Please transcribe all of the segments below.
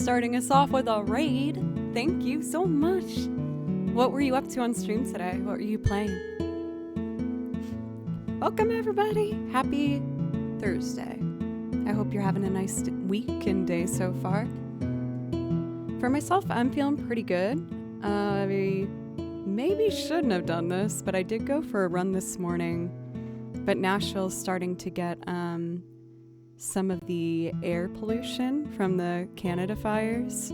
starting us off with a raid. Thank you so much. What were you up to on stream today? What were you playing? Welcome, everybody. Happy Thursday. I hope you're having a nice week and day so far. For myself, I'm feeling pretty good. I maybe shouldn't have done this, but I did go for a run this morning. But Nashville's starting to get some of the air pollution from the Canada fires.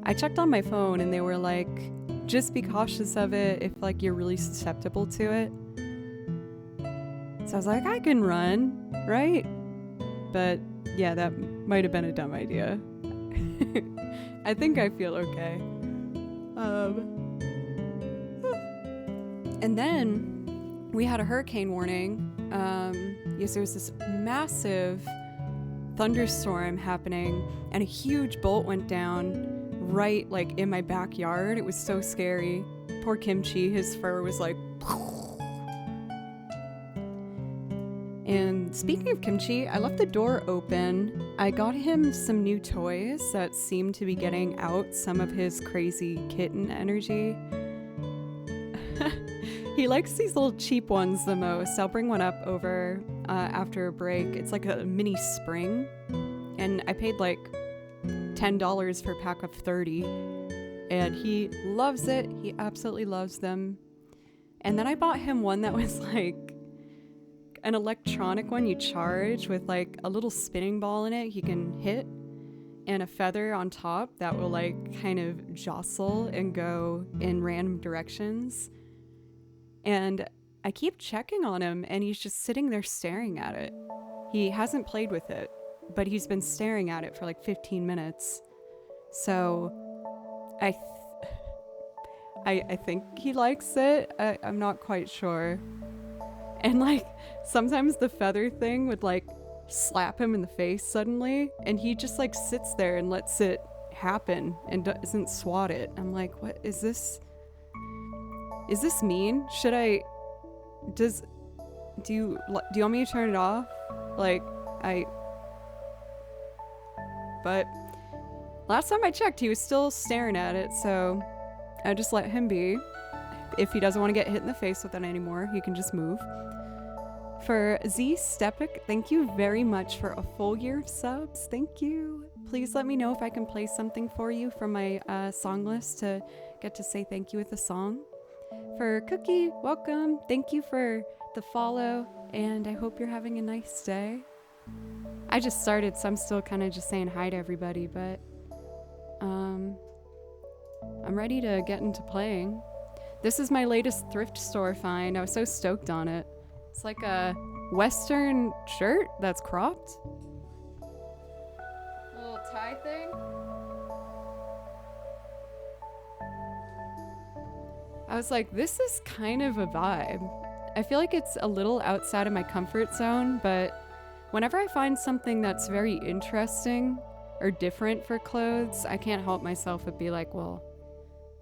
I checked on my phone and they were like, just be cautious of it if like you're really susceptible to it. So I was like, I can run, right? But yeah, that might have been a dumb idea. I think I feel okay. And then we had a hurricane warning. Yes, there was this massive thunderstorm happening and a huge bolt went down right like in my backyard. It was so scary. Poor Kimchi, his fur was like... And speaking of Kimchi, I left the door open. I got him some new toys that seem to be getting out some of his crazy kitten energy. He likes these little cheap ones the most. I'll bring one up over after a break. It's like a mini spring. And I paid like $10 for a pack of 30. And he loves it. He absolutely loves them. And then I bought him one that was like an electronic one you charge with like a little spinning ball in it he can hit. And a feather on top that will like kind of jostle and go in random directions. And I keep checking on him and he's just sitting there staring at it. He hasn't played with it, but he's been staring at it for like 15 minutes. So I think he likes it. I'm not quite sure. And like sometimes the feather thing would like slap him in the face suddenly and he just like sits there and lets it happen and doesn't swat it. I'm like, what is this? Is this mean? Should I... Do you want me to turn it off? But last time I checked, he was still staring at it, so I just let him be. If he doesn't want to get hit in the face with it anymore, he can just move. For Z Stepik, thank you very much for a full year of subs. Thank you. Please let me know if I can play something for you from my song list to get to say thank you with a song. For Cookie, welcome. Thank you for the follow, and I hope you're having a nice day. I just started, so I'm still kind of just saying hi to everybody, but I'm ready to get into playing. This is my latest thrift store find. I was so stoked on it. It's like a Western shirt that's cropped. Little tie thing. I was like, this is kind of a vibe. I feel like it's a little outside of my comfort zone, but whenever I find something that's very interesting or different for clothes, I can't help myself but be like, well,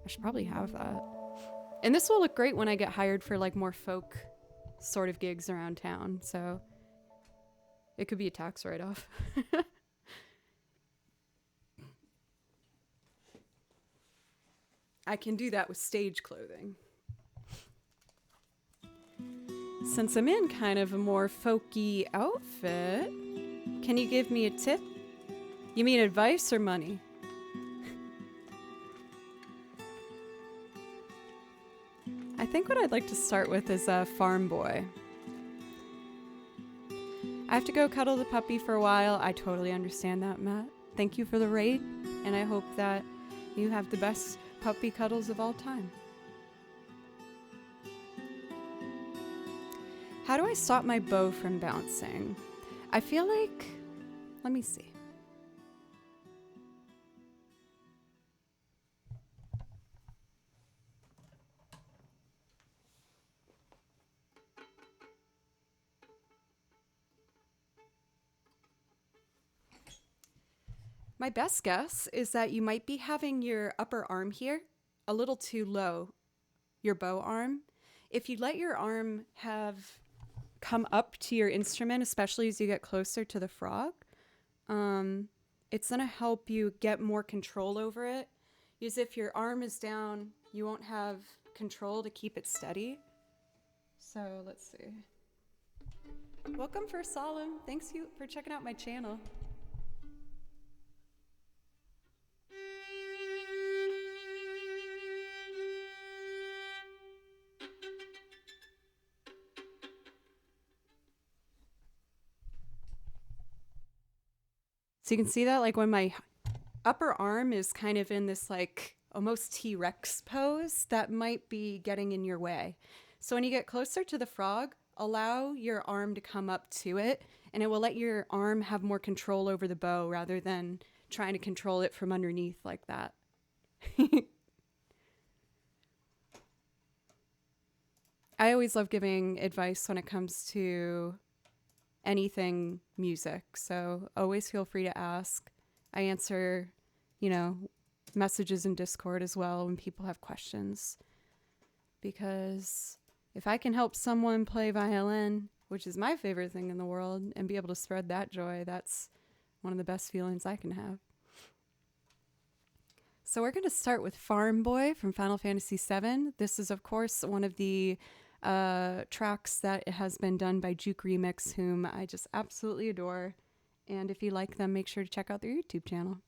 I should probably have that. And this will look great when I get hired for like more folk sort of gigs around town, so it could be a tax write-off. I can do that with stage clothing. Since I'm in kind of a more folky outfit, can you give me a tip? You mean advice or money? I think what I'd like to start with is a farm boy. I have to go cuddle the puppy for a while. I totally understand that, Matt. Thank you for the raid, and I hope that you have the best puppy cuddles of all time. How do I stop my bow from bouncing? I feel like... Let me see. My best guess is that you might be having your upper arm here a little too low, your bow arm. If you let your arm have come up to your instrument, especially as you get closer to the frog, it's going to help you get more control over it. Because if your arm is down, you won't have control to keep it steady. So let's see. Welcome for Solemn. Thanks you for checking out my channel. So you can see that like when my upper arm is kind of in this like almost T-Rex pose, that might be getting in your way. So when you get closer to the frog, allow your arm to come up to it, and it will let your arm have more control over the bow rather than trying to control it from underneath like that. I always love giving advice when it comes to anything music, so always feel free to ask. I answer, messages in Discord as well when people have questions, because if I can help someone play violin, which is my favorite thing in the world, and be able to spread that joy, that's one of the best feelings I can have. So we're going to start with Farm Boy from Final Fantasy VII. This is, of course, one of the tracks that has been done by Juke Remix, whom I just absolutely adore. And if you like them, make sure to check out their YouTube channel.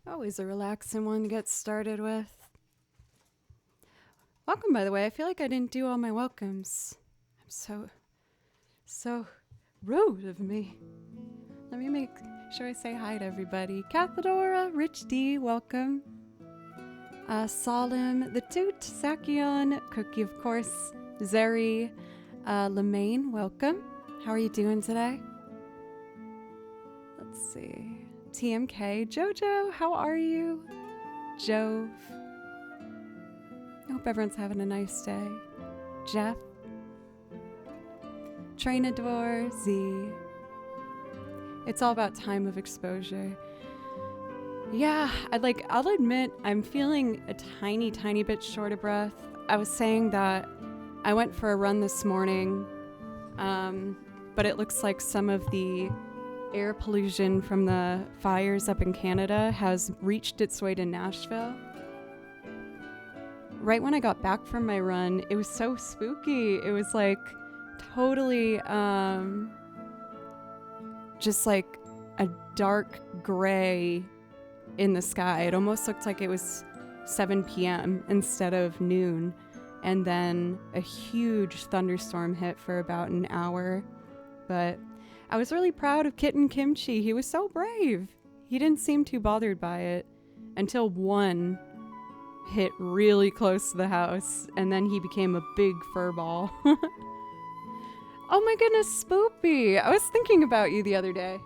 Always a relaxing one to get started with. Welcome, by the way. I feel like I didn't do all my welcomes. I'm so rude of me. Let me make sure I say hi to everybody. Cathedora, Rich D, welcome. Salim, the Toot, Sakion, Cookie, of course, Zeri, Lemaine, welcome. How are you doing today? Let's see. TMK, Jojo, how are you? Jove. I hope everyone's having a nice day. Jeff. Trainador, Z. It's all about time of exposure. Yeah, I'll admit I'm feeling a tiny bit short of breath. I was saying that I went for a run this morning, but it looks like some of the air pollution from the fires up in Canada has reached its way to Nashville. Right when I got back from my run, it was so spooky. It was like totally just like a dark gray in the sky. It almost looked like it was 7 p.m. instead of noon. And then a huge thunderstorm hit for about an hour. But I was really proud of Kitten Kimchi. He was so brave. He didn't seem too bothered by it until one hit really close to the house, and then he became a big fur ball. Oh my goodness, Spoopy! I was thinking about you the other day.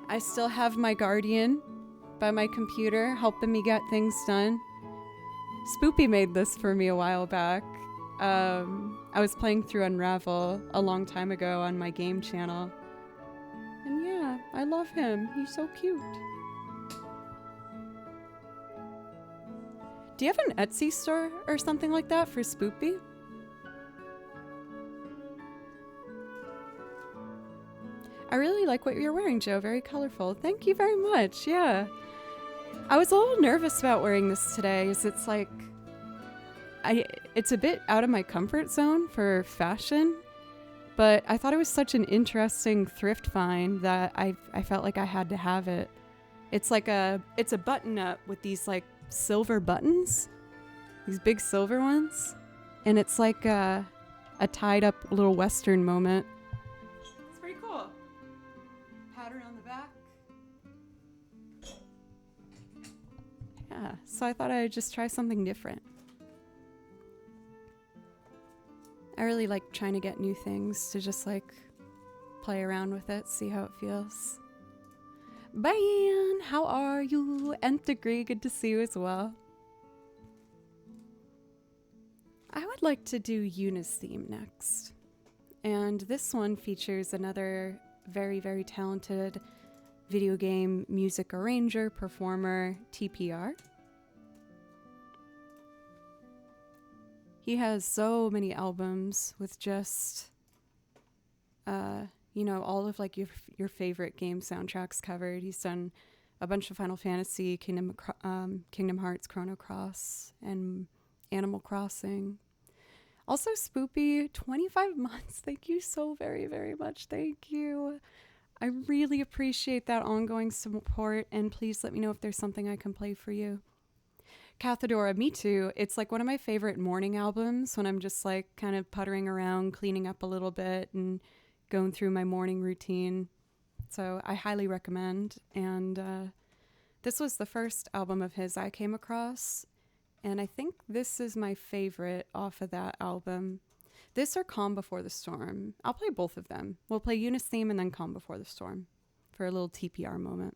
I still have my guardian by my computer helping me get things done. Spoopy made this for me a while back. I was playing through Unravel a long time ago on my game channel. And yeah, I love him. He's so cute. Do you have an Etsy store or something like that for Spoopy? I really like what you're wearing, Joe. Very colorful. Thank you very much. Yeah. I was a little nervous about wearing this today, as it's like, it's a bit out of my comfort zone for fashion, but I thought it was such an interesting thrift find that I felt like I had to have it. It's a button up with these like silver buttons, these big silver ones, and it's like a tied up little Western moment. It's pretty cool. Pattern on the back. Yeah, so I thought I'd just try something different. I really like trying to get new things to just like play around with it, see how it feels. Bayan, how are you? Nth Degree, good to see you as well. I would like to do Yuna's theme next. And this one features another very, very talented video game music arranger, performer, TPR. He has so many albums with just, all of like your favorite game soundtracks covered. He's done a bunch of Final Fantasy, Kingdom Hearts, Chrono Cross, and Animal Crossing. Also, Spoopy, 25 months. Thank you so very, very much. Thank you. I really appreciate that ongoing support, and please let me know if there's something I can play for you. Cathedora, me too. It's like one of my favorite morning albums when I'm just like kind of puttering around, cleaning up a little bit and going through my morning routine. So I highly recommend. And this was the first album of his I came across. And I think this is my favorite off of that album. This or Calm Before the Storm. I'll play both of them. We'll play Eunice theme and then Calm Before the Storm for a little TPR moment.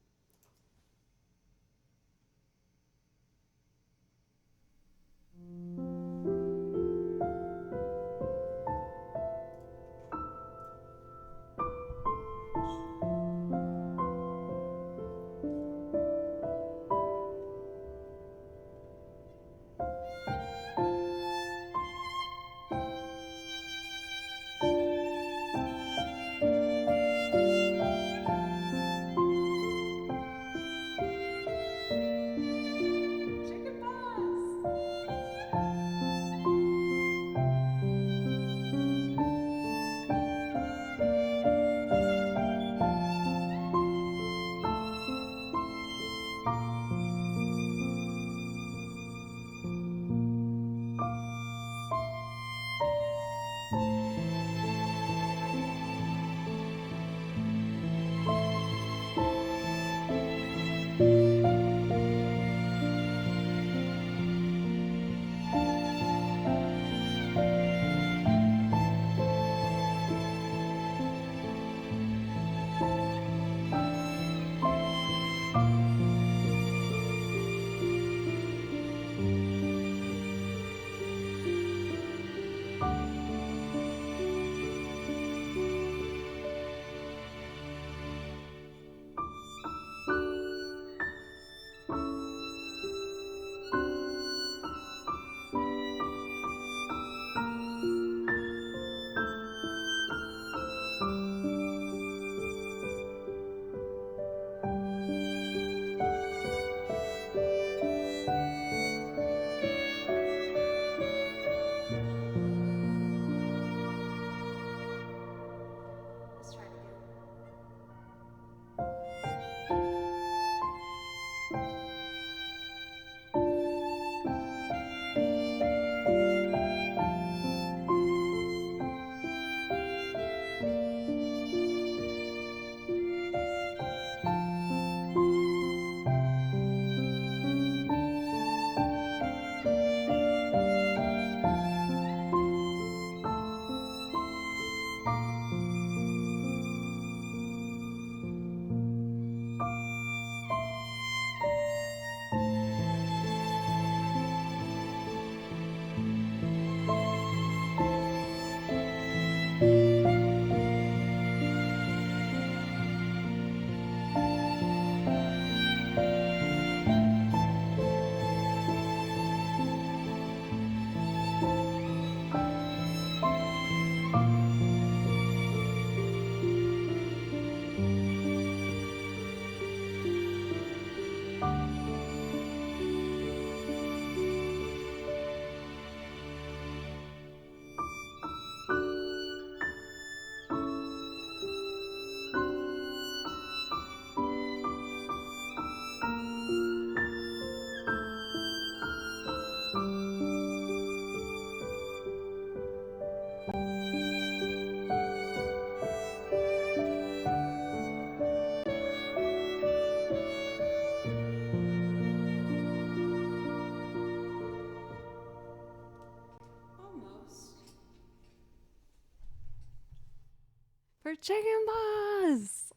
Chicken Paws!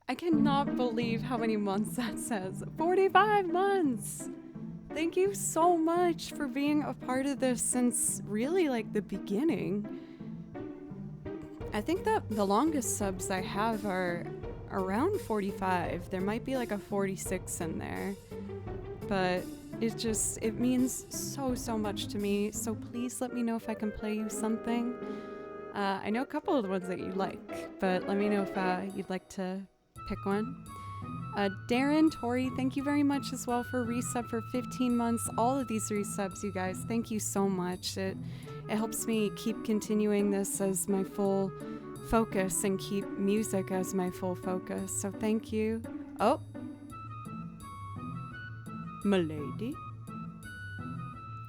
I cannot believe how many months that says. 45 months! Thank you so much for being a part of this since really like the beginning. I think that the longest subs I have are around 45. There might be like a 46 in there. But it means so much to me. So please let me know if I can play you something. I know a couple of the ones that you like, but let me know if you'd like to pick one. Darren, Tori, thank you very much as well for resub for 15 months. All of these resubs, you guys, thank you so much. It helps me keep continuing this as my full focus and keep music as my full focus. So thank you. Oh, m'lady.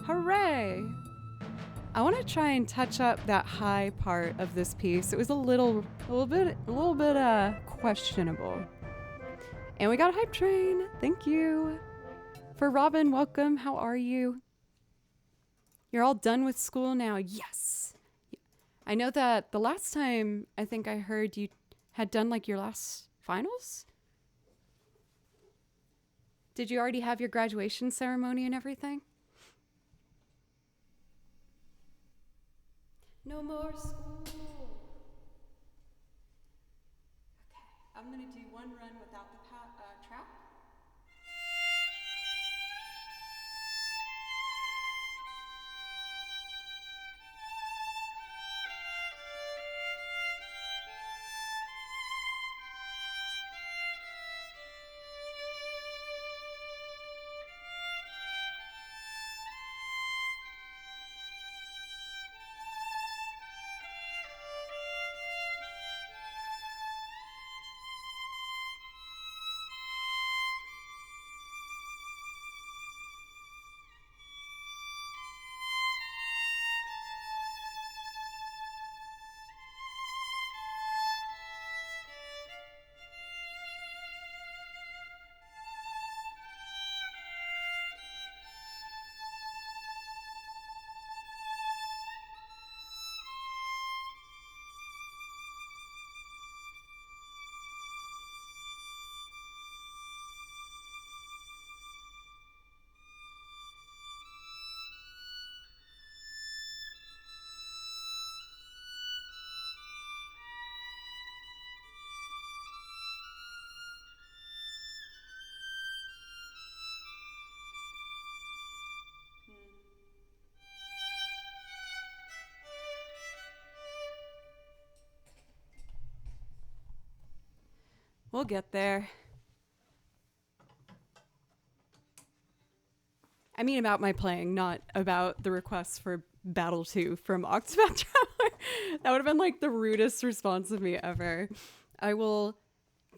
Hooray! I want to try and touch up that high part of this piece. It was a little bit questionable. And we got a hype train. Thank you. For Robin, welcome. How are you? You're all done with school now. Yes. I know that the last time I think I heard you had done like your last finals. Did you already have your graduation ceremony and everything? No more school. Okay, I'm gonna do one run without the trap. We'll get there. I mean about my playing, not about the requests for Battle 2 from Octopath Traveler. That would have been like the rudest response of me ever. I will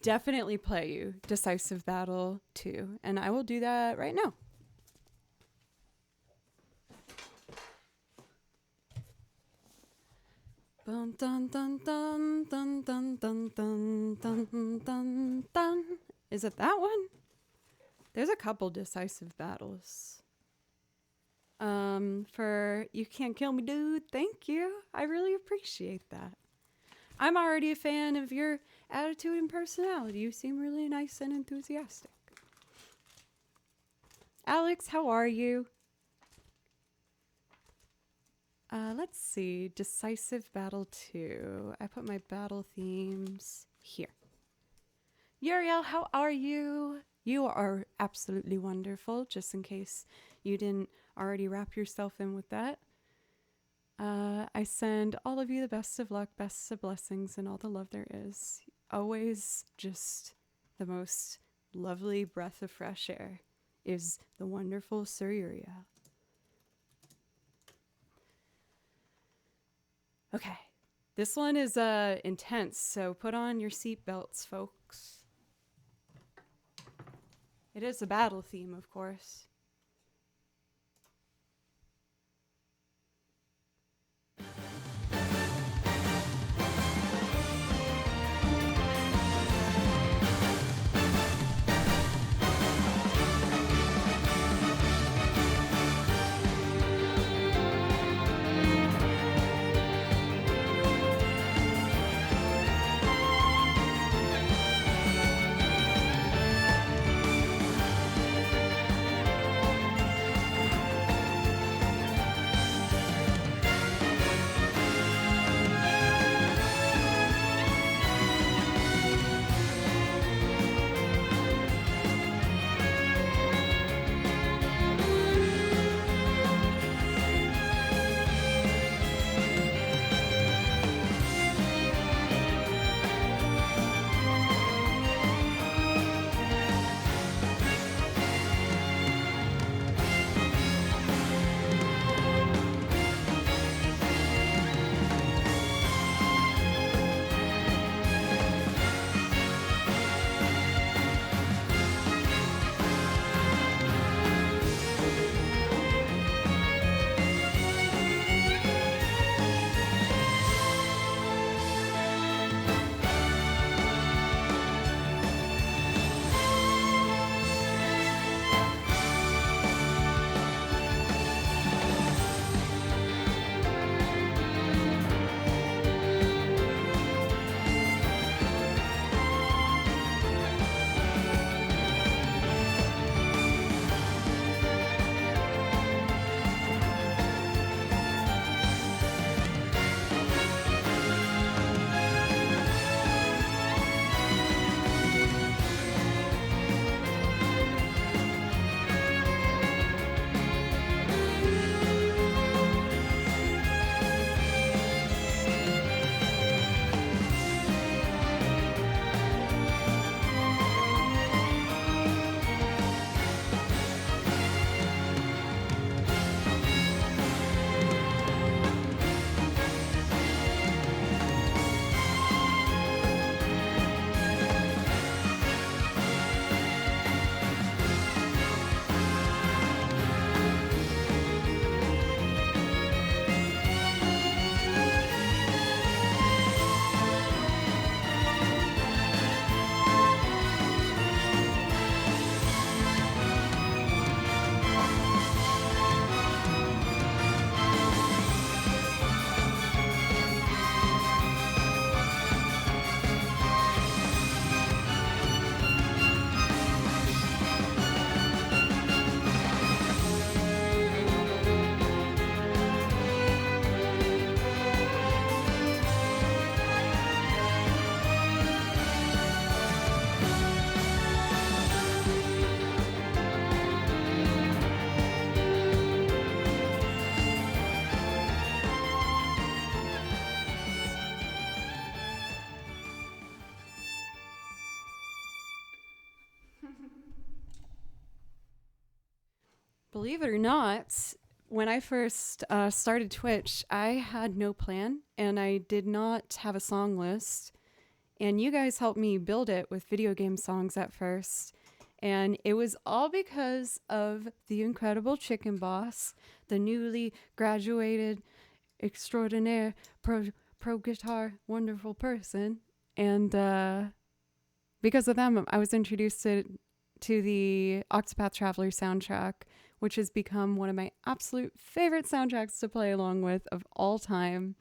definitely play you Decisive Battle 2, and I will do that right now. Dun dun dun dun dun dun dun dun dun dun dun. Is it that one? There's a couple Decisive Battles. For You Can't Kill Me Dude, thank you. I really appreciate that. I'm already a fan of your attitude and personality. You seem really nice and enthusiastic. Alex, how are you? Let's see. Decisive Battle 2. I put my battle themes here. Uriel, how are you? You are absolutely wonderful, just in case you didn't already wrap yourself in with that. I send all of you the best of luck, best of blessings, and all the love there is. Always just the most lovely breath of fresh air is the wonderful Sir Uriel. Okay, this one is intense, so put on your seatbelts, folks. It is a battle theme, of course. Believe it or not, when I first started Twitch, I had no plan and I did not have a song list. And you guys helped me build it with video game songs at first. And it was all because of the incredible Chicken Boss, the newly graduated, extraordinaire, pro guitar, wonderful person. And because of them, I was introduced to the Octopath Traveler soundtrack, which has become one of my absolute favorite soundtracks to play along with of all time,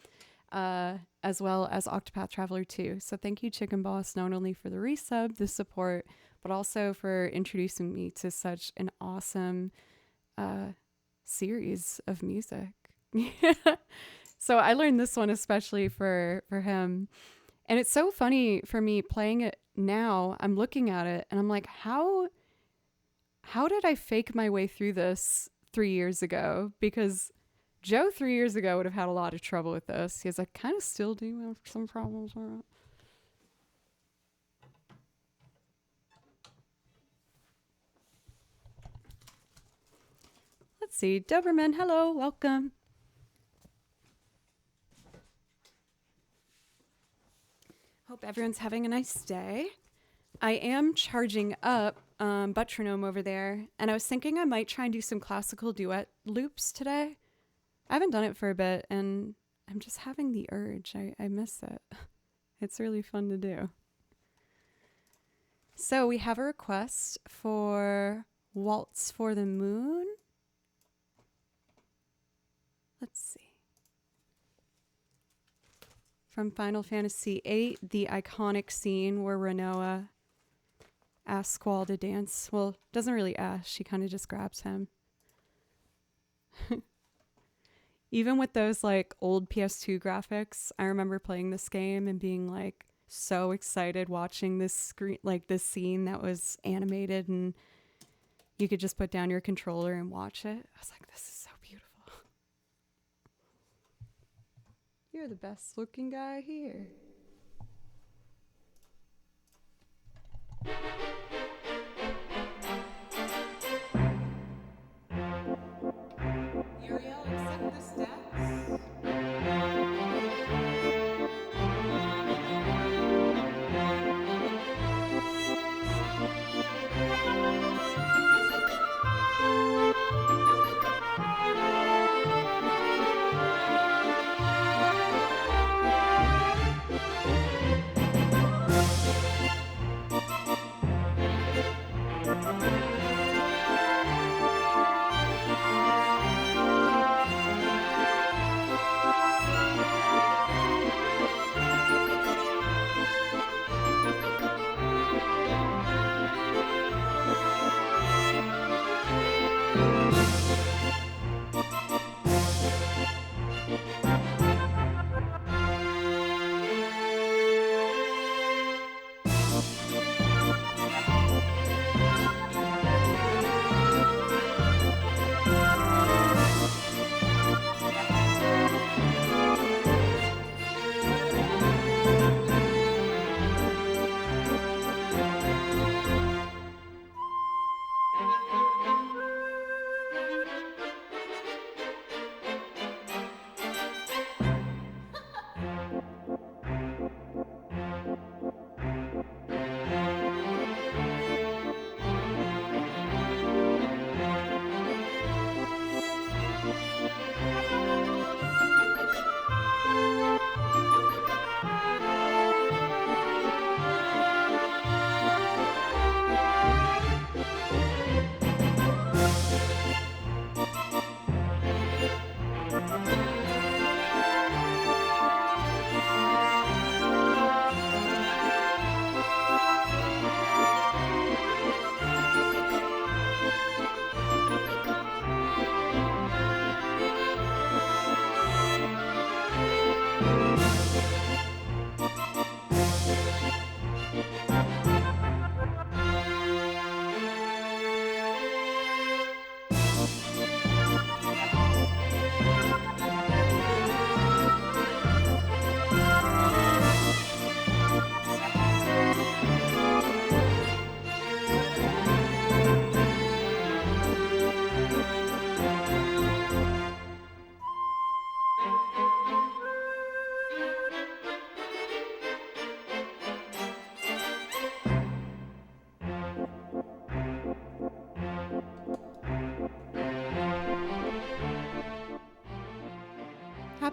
as well as Octopath Traveler 2. So thank you, Chicken Boss, not only for the resub, the support, but also for introducing me to such an awesome series of music. So I learned this one especially for him. And it's so funny for me playing it now. I'm looking at it and I'm like, how did I fake my way through this 3 years ago? Because Joe 3 years ago would have had a lot of trouble with this. Because I kind of still do have some problems with it. Let's see. Doberman, hello, welcome. Hope everyone's having a nice day. I am charging up Butronome over there, and I was thinking I might try and do some classical duet loops today. I haven't done it for a bit, and I'm just having the urge. I miss it. It's really fun to do. So we have a request for Waltz for the Moon. Let's see. From Final Fantasy VIII, the iconic scene where Renoa asks Squall to dance. Well, doesn't really ask. She kind of just grabs him. Even with those like old PS2 graphics, I remember playing this game and being like so excited watching this screen, like this scene that was animated, and you could just put down your controller and watch it. I was like, this is so beautiful. You're the best looking guy here. Uriel, accept the steps.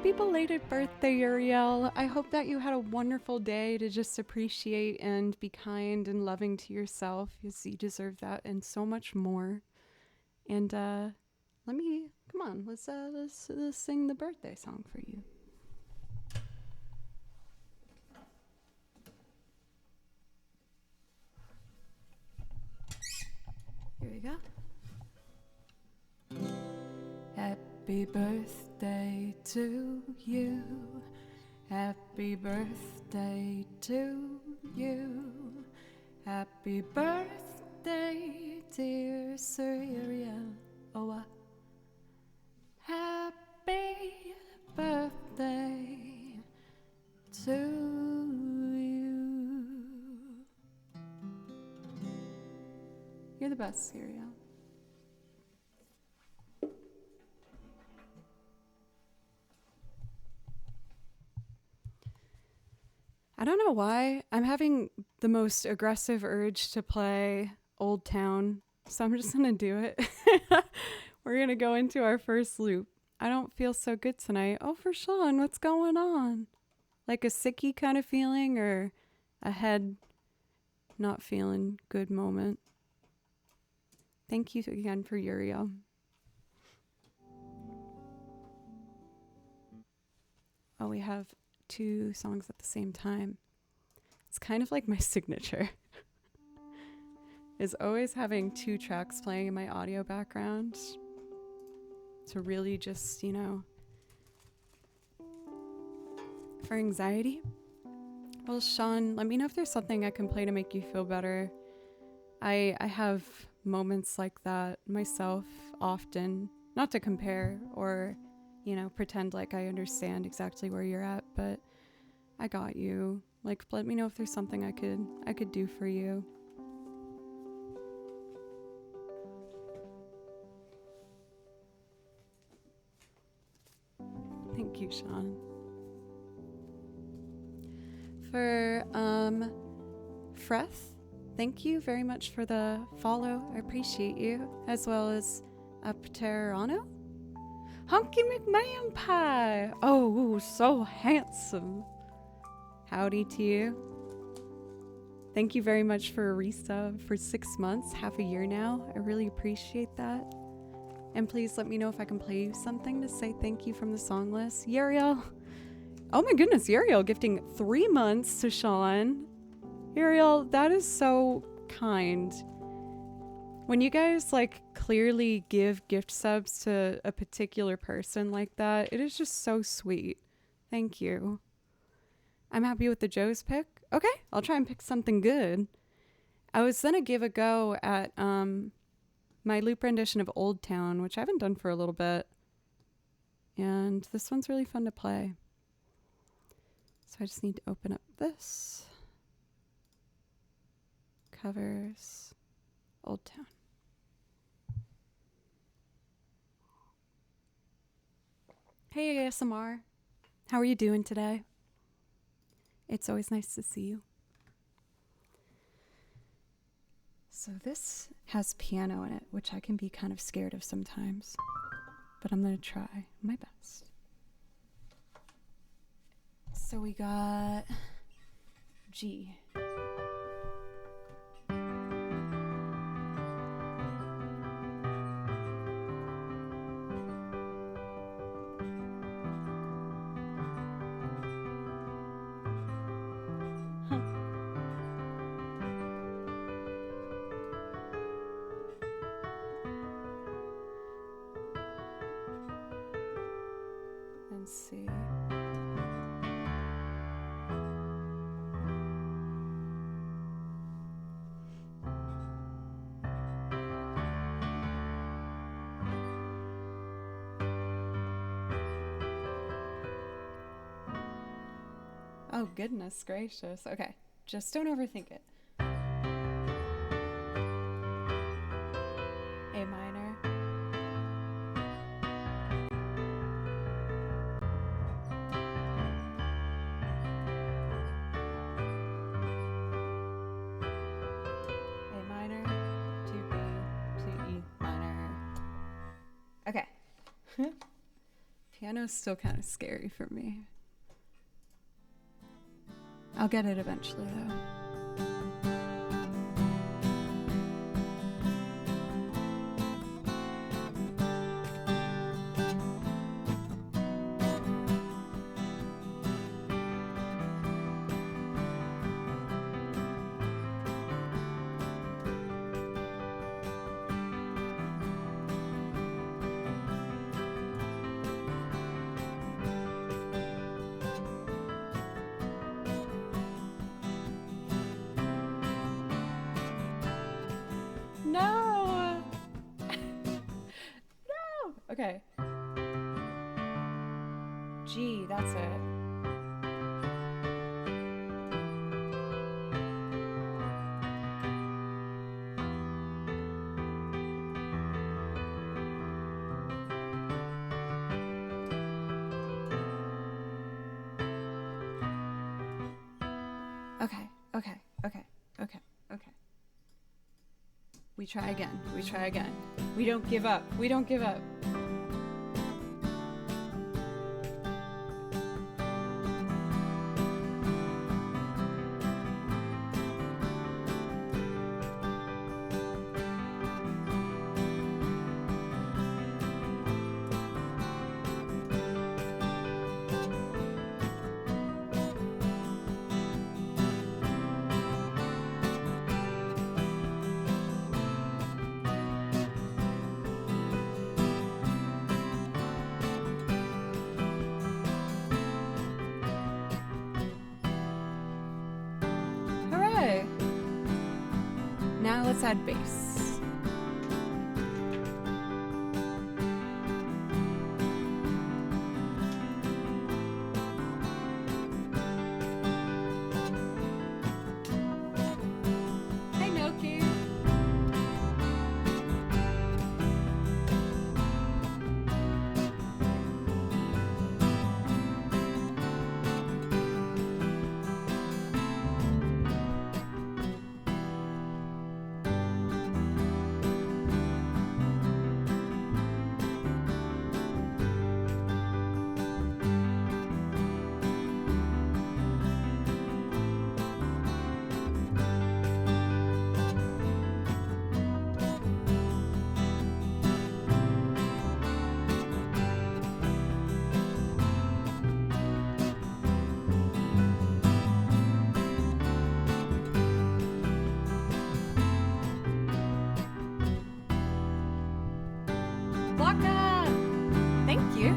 Happy belated birthday, Uriel. I hope that you had a wonderful day to just appreciate and be kind and loving to yourself, because you deserve that and so much more. And come on, let's sing the birthday song for you. Here we go. Happy birthday to you. Happy birthday to you. Happy birthday, dear Sir Uriel. Oh, happy birthday to you. You're the best, Uriel. I don't know why. I'm having the most aggressive urge to play Old Town, so I'm just going to do it. We're going to go into our first loop. I don't feel so good tonight. Oh, for Sean, what's going on? Like a sicky kind of feeling or a head not feeling good moment? Thank you again for Uriel. Oh, we have 2 songs at the same time. It's kind of like my signature. Is always having 2 tracks playing in my audio background to really just, for anxiety. Well, Sean, let me know if there's something I can play to make you feel better. I have moments like that myself often, not to compare or, pretend like I understand exactly where you're at, but I got you. Like, let me know if there's something I could do for you. Thank you, Sean. For Freth, thank you very much for the follow. I appreciate you, as well as Pterano. Hunky McMahon Pie. Oh, so handsome. Howdy to you. Thank you very much for a resub for 6 months, half a year now. I really appreciate that. And please let me know if I can play you something to say thank you from the song list. Uriel. Oh my goodness, Uriel gifting 3 months to Sean. Uriel, that is so kind. When you guys clearly give gift subs to a particular person like that, it is just so sweet. Thank you. I'm happy with the Joe's pick. Okay, I'll try and pick something good. I was gonna give a go at my loop rendition of Old Town, which I haven't done for a little bit. And this one's really fun to play. So I just need to open up this. Covers Old Town. Hey ASMR, how are you doing today? It's always nice to see you. So this has piano in it, which I can be kind of scared of sometimes, but I'm gonna try my best. So we got G. Let's see. Oh, goodness gracious. Okay, just don't overthink it. A minor. A minor, to B, to E minor. Okay. Piano's still kind of scary for me. I'll get it eventually, though. No! No! Okay. G, that's it. Okay, okay, okay, okay, okay. We try again. We try again. We don't give up. We don't give up. Hooray! Now let's add bass. Hey, Noki. Blanca! Thank you.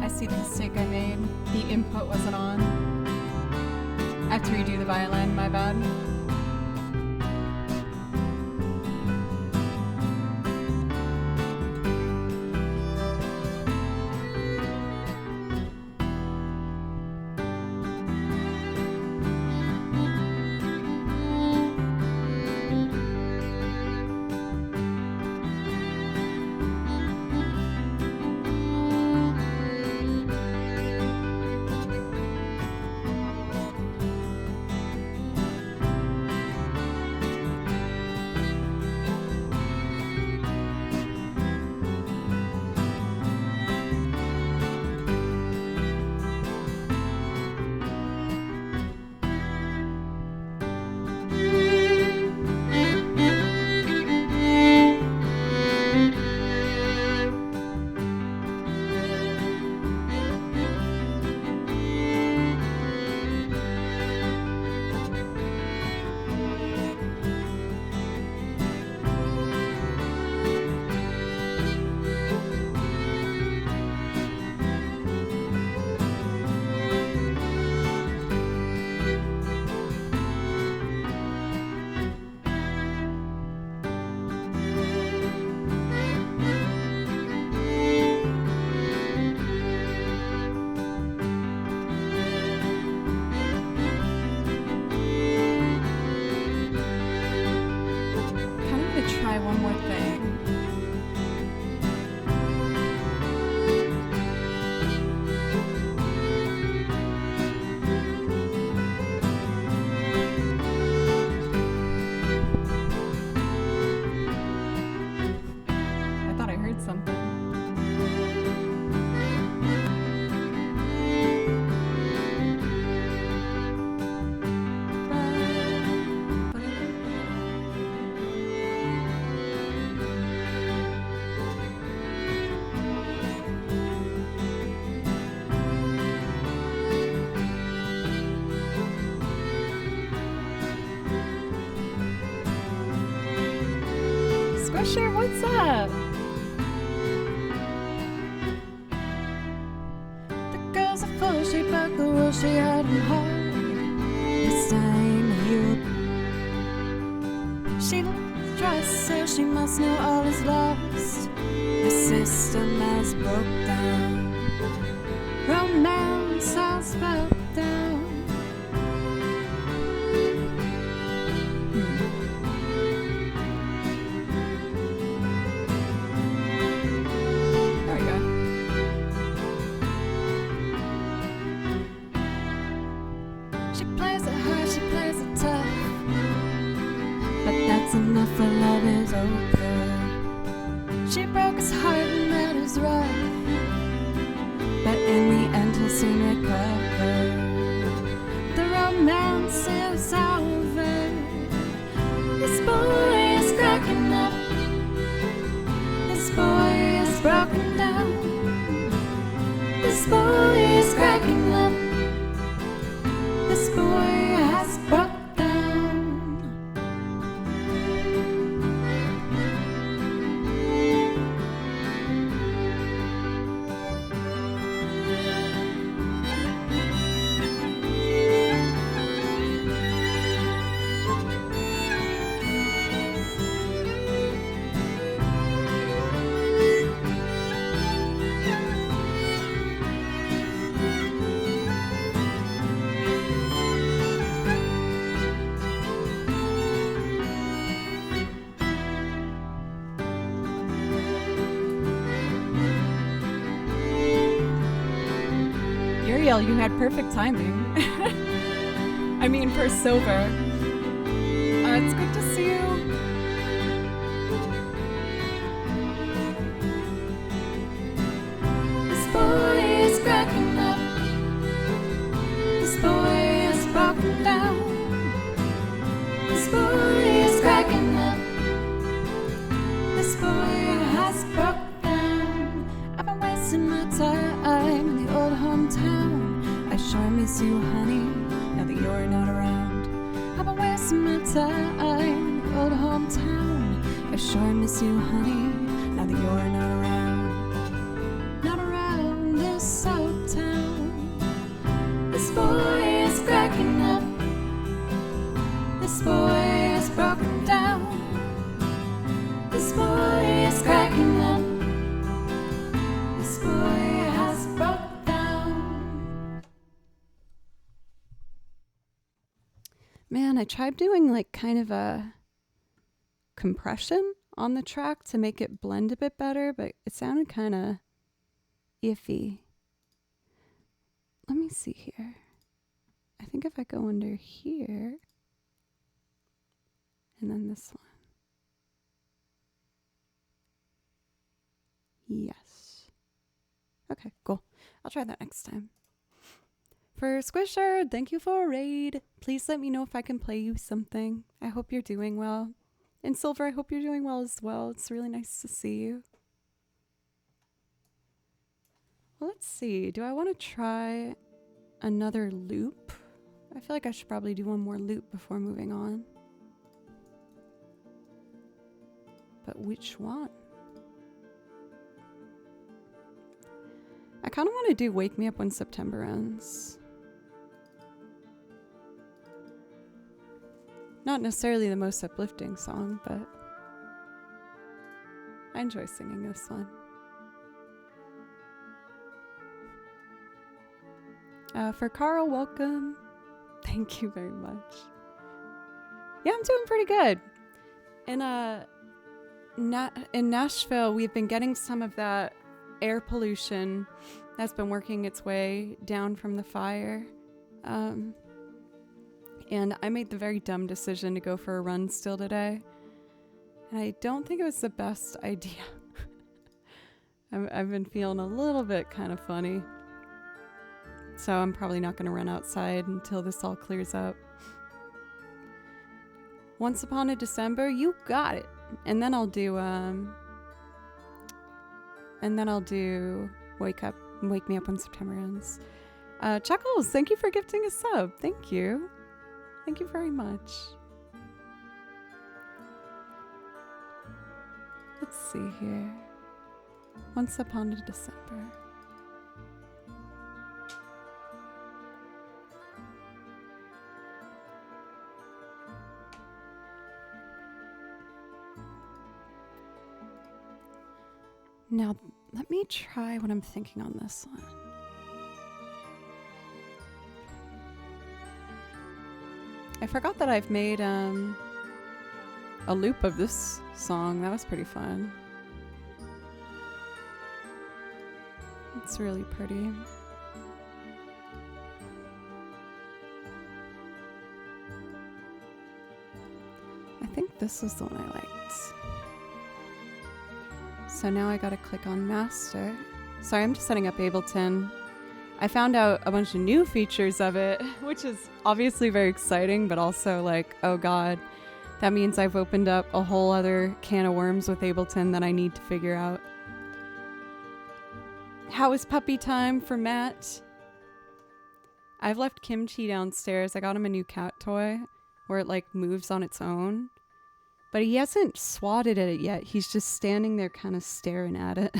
I see the mistake I made. The input wasn't on. I have to redo the violin, my bad. Squisher, what's up? The girls are full, she broke the rules, she had them hard. This time of year, she loves dress, so she must know all is lost. The system has broke down, romance has broke down. There we go. She plays it hard, she plays it tough, but that's enough, her love is over. She broke his heart and that is rough, but in the end he'll soon recover. The romance is over. This boy is cracking up. This boy is broken down. This boy is cracking up. This boy has broke down. Uriel, you had perfect timing. I mean, for silver. It's good to see you. This boy is cracking up. This boy is broken down. This boy is cracking up. This boy has broke down. I've been wasting my time in the old hometown. I sure miss you, honey, now that you're not around. I've been wasting my time in the old hometown. I sure miss you, honey, now that you're not around. Not around this old town. This boy is cracking up. This boy is broken down. This boy is cracking up. This boy has broke down. Man, I tried doing like kind of a compression on the track to make it blend a bit better, but it sounded kind of iffy. Let me see here. I think if I go under here and then this one. Yes. Okay, cool. I'll try that next time. For Squisher, thank you for a raid. Please let me know if I can play you something. I hope you're doing well. And Silver, I hope you're doing well as well. It's really nice to see you. Well, let's see. Do I want to try another loop? I feel like I should probably do one more loop before moving on. But which one? I kind of want to do Wake Me Up When September Ends. Not necessarily the most uplifting song, but I enjoy singing this one. For Carl, welcome. Thank you very much. Yeah, I'm doing pretty good. In Nashville, we've been getting some of that air pollution that's been working its way down from the fire. And I made the very dumb decision to go for a run still today. And I don't think it was the best idea. I've been feeling a little bit kind of funny. So I'm probably not going to run outside until this all clears up. Once Upon a December, you got it. And then I'll do Wake Me Up When September Ends. Chuckles, thank you for gifting a sub. Thank you. Thank you very much. Let's see here. Once upon a December. Now, let me try what I'm thinking on this one. I forgot that I've made a loop of this song. That was pretty fun. It's really pretty. I think this was the one I liked. So now I gotta click on master. Sorry, I'm just setting up Ableton. I found out a bunch of new features of it, which is obviously very exciting, but also like, oh god, that means I've opened up a whole other can of worms with Ableton that I need to figure out. How was puppy time for Matt? I've left Kimchi downstairs. I got him a new cat toy where it like moves on its own. But he hasn't swatted at it yet. He's just standing there kind of staring at it.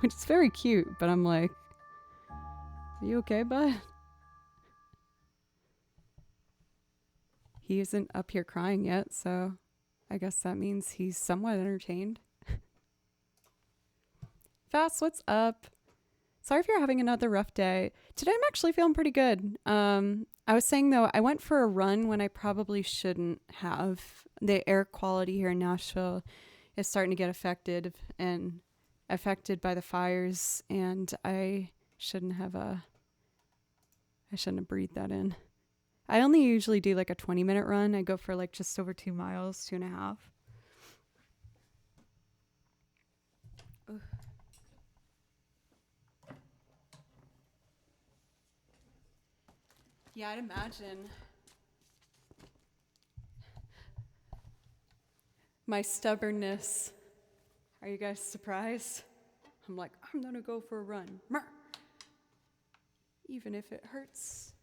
Which is very cute, but I'm like, are you okay, bud? He isn't up here crying yet, so I guess that means he's somewhat entertained. Fast, what's up? Sorry if you're having another rough day. Today I'm actually feeling pretty good. I was saying though, I went for a run when I probably shouldn't have. The air quality here in Nashville is starting to get affected by the fires, and I shouldn't have breathed that in. I only usually do like a 20-minute run. I go for like just over 2 miles, 2.5. Ugh. Yeah, I'd imagine. My stubbornness. Are you guys surprised? I'm like, I'm gonna go for a run. Mer. Even if it hurts.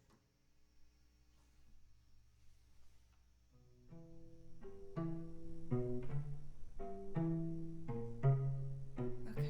Okay.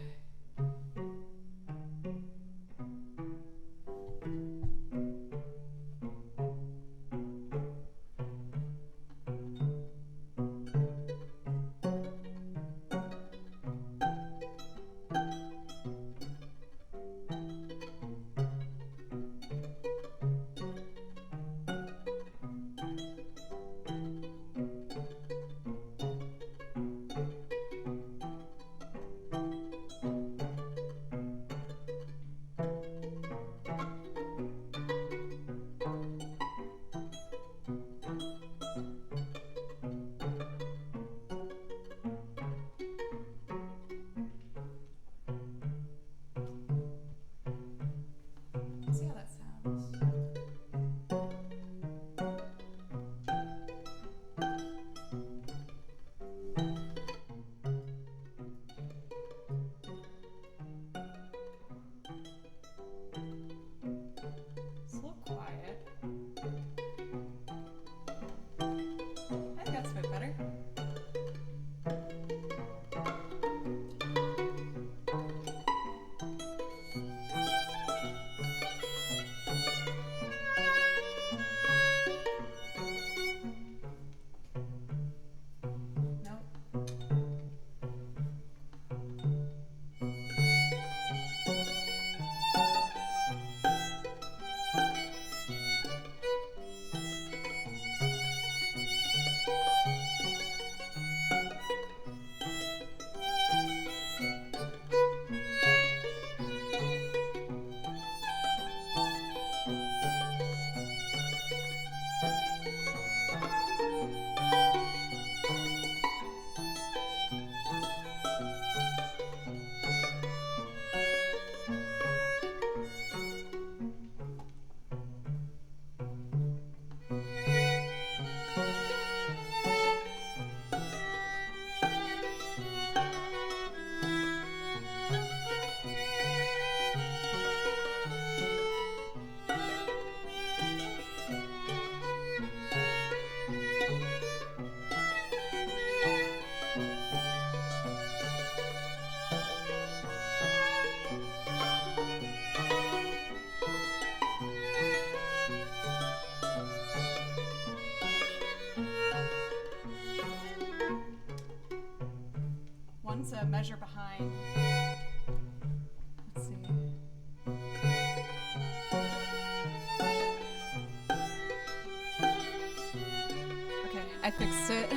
a measure behind. Let's see. Okay, I fixed it.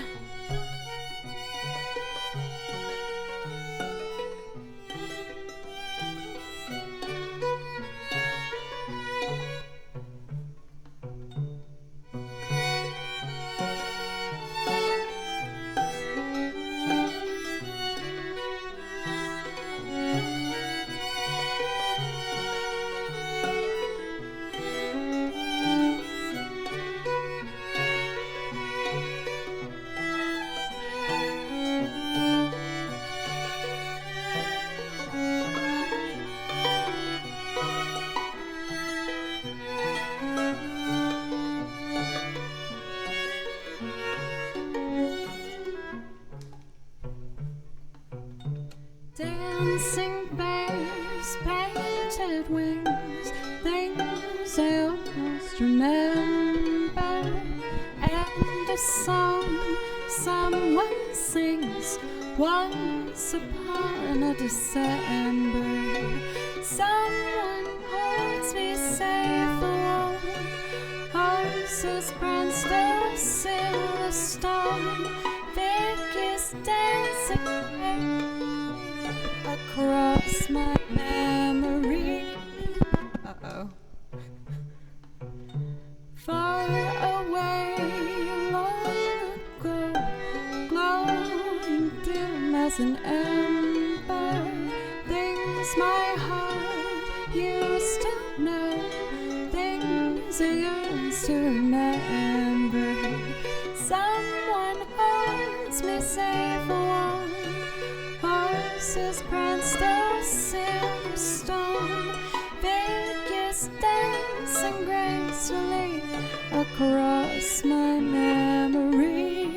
Dancing bears, painted wings, things I almost remember, and a song someone sings once upon a December. Someone holds me safe alone, horses pranced a silver stone, figures dancing across my memory. Uh-oh. Far away, long ago, glowing dim as an ember, things my heart used to know, things I used to remember. Someone holds me safe along, horses pranced a silver stone, figures dancing gracefully across my memories.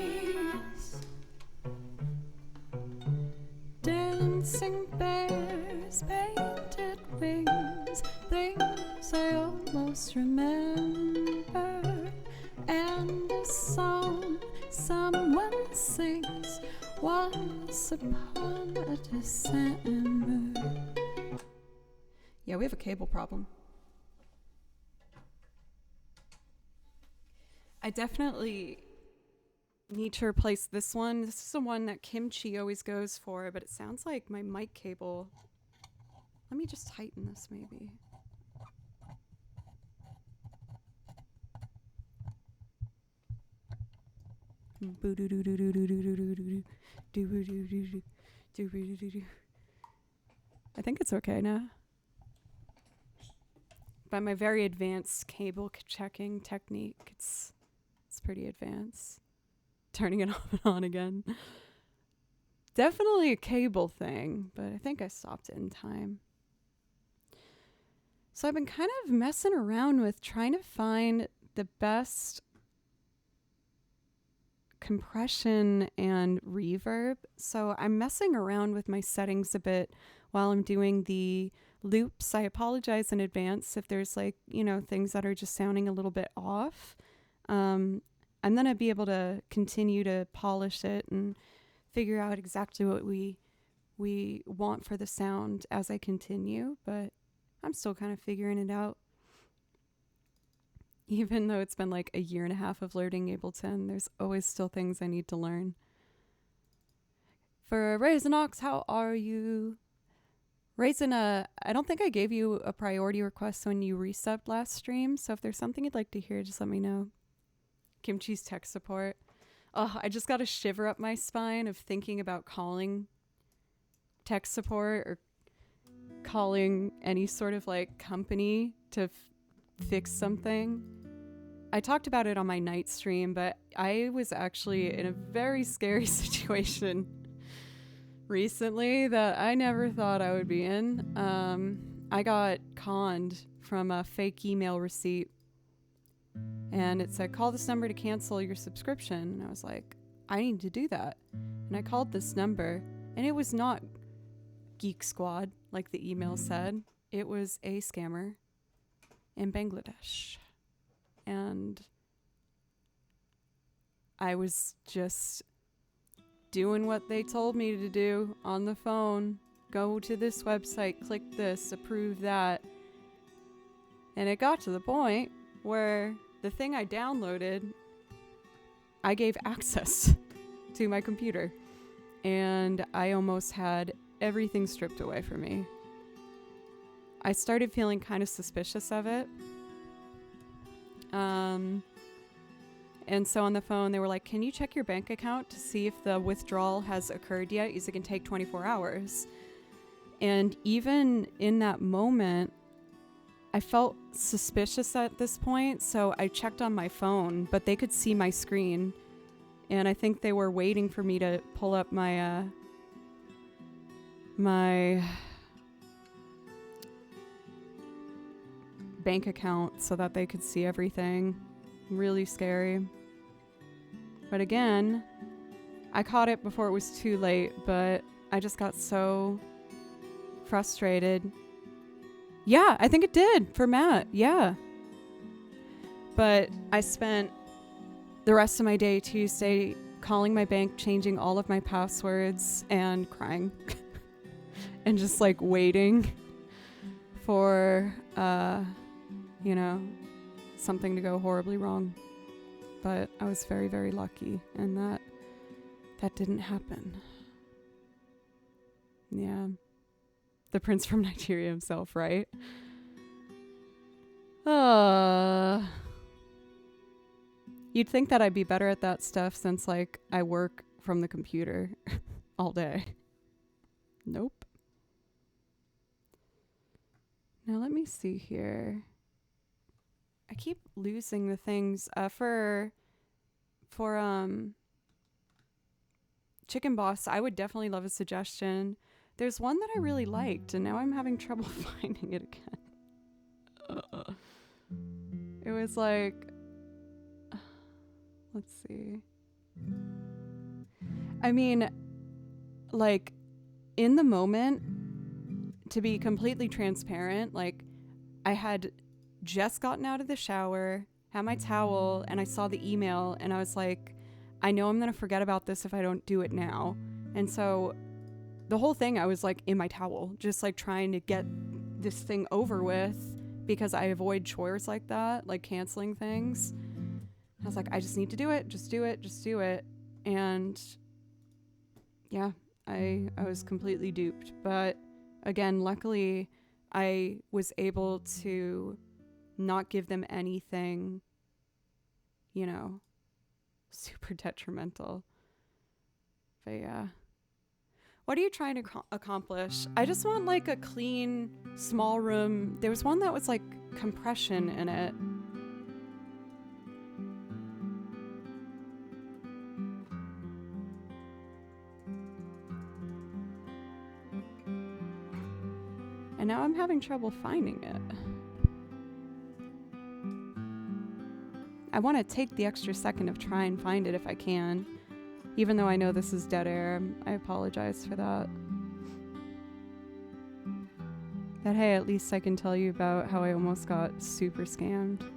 Dancing bears, painted wings, things I almost remember, and a song someone sings once upon a December. Yeah, we have a cable problem. I definitely need to replace this one. This is the one that Kimchi always goes for, but it sounds like my mic cable. Let me just tighten this maybe. I think it's okay now. By my very advanced cable checking technique, it's pretty advanced. Turning it off and on again. Definitely a cable thing, but I think I stopped it in time. So I've been kind of messing around with trying to find the best compression and reverb. So I'm messing around with my settings a bit while I'm doing the loops. I apologize in advance if there's things that are just sounding a little bit off. I'm going to be able to continue to polish it and figure out exactly what we want for the sound as I continue, but I'm still kind of figuring it out. Even though it's been like a year and a half of learning Ableton, there's always still things I need to learn. For Raisin Ox, how are you? Raisin, I don't think I gave you a priority request when you resubbed last stream, so if there's something you'd like to hear, just let me know. Kimchi's tech support. Oh, I just got a shiver up my spine of thinking about calling tech support or calling any sort of company to fix something. I talked about it on my night stream, but I was actually in a very scary situation recently that I never thought I would be in. I got conned from a fake email receipt, and it said, call this number to cancel your subscription. And I was like, I need to do that. And I called this number, and it was not Geek Squad, like the email said. It was a scammer in Bangladesh. And I was just doing what they told me to do on the phone. Go to this website, click this, approve that. And it got to the point where the thing I downloaded, I gave access to my computer. And I almost had everything stripped away from me. I started feeling kind of suspicious of it. And so on the phone, they were like, can you check your bank account to see if the withdrawal has occurred yet? It can take 24 hours. And even in that moment, I felt suspicious at this point. So I checked on my phone, but they could see my screen. And I think they were waiting for me to pull up my my bank account so that they could see everything. Really scary. But again, I caught it before it was too late, but I just got so frustrated. Yeah, I think it did for Matt. Yeah. But I spent the rest of my day Tuesday calling my bank, changing all of my passwords, and crying. And just like waiting for, something to go horribly wrong. But I was very, very lucky, and that didn't happen. Yeah. The prince from Nigeria himself, right? You'd think that I'd be better at that stuff since, like, I work from the computer all day. Nope. Now let me see here. I keep losing the things for Chicken Boss. I would definitely love a suggestion. There's one that I really liked, and now I'm having trouble finding it again. It was like, let's see. I mean, like, in the moment, to be completely transparent, like, I had just gotten out of the shower, had my towel, and I saw the email, and I was like, I know I'm going to forget about this if I don't do it now. And so the whole thing, I was like in my towel, just like trying to get this thing over with, because I avoid chores like that, like canceling things. I was like, I just need to do it. Just do it. Just do it. And yeah, I was completely duped. But again, luckily I was able to not give them anything, super detrimental. But yeah. What are you trying to accomplish? I just want like a clean, small room. There was one that was like compression in it. And now I'm having trouble finding it. I want to take the extra second of try and find it if I can. Even though I know this is dead air, I apologize for that. But hey, at least I can tell you about how I almost got super scammed.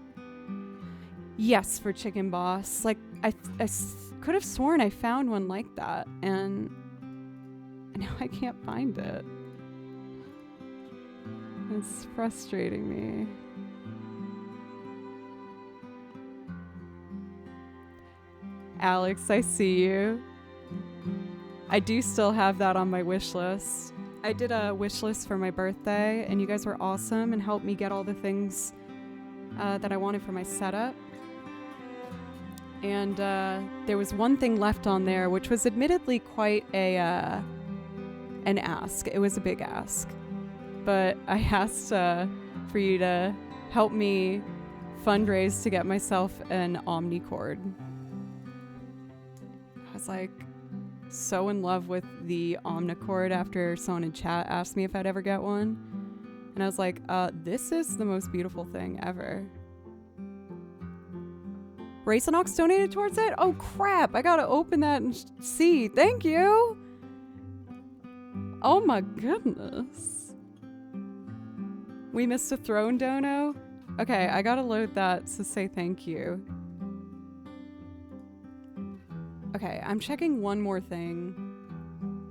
Yes, for Chicken Boss. Like, I could have sworn I found one like that, and now I can't find it. It's frustrating me. Alex, I see you. I do still have that on my wish list. I did a wish list for my birthday, and you guys were awesome and helped me get all the things that I wanted for my setup. And there was one thing left on there, which was admittedly quite an ask. It was a big ask. But I asked for you to help me fundraise to get myself an Omnicord. I was like so in love with the Omnicord after someone in chat asked me if I'd ever get one. And I was like, this is the most beautiful thing ever. Racinox donated towards it? Oh crap, I gotta open that and see. Thank you! Oh my goodness. We missed a throne dono? Okay, I gotta load that to say thank you. Okay, I'm checking one more thing.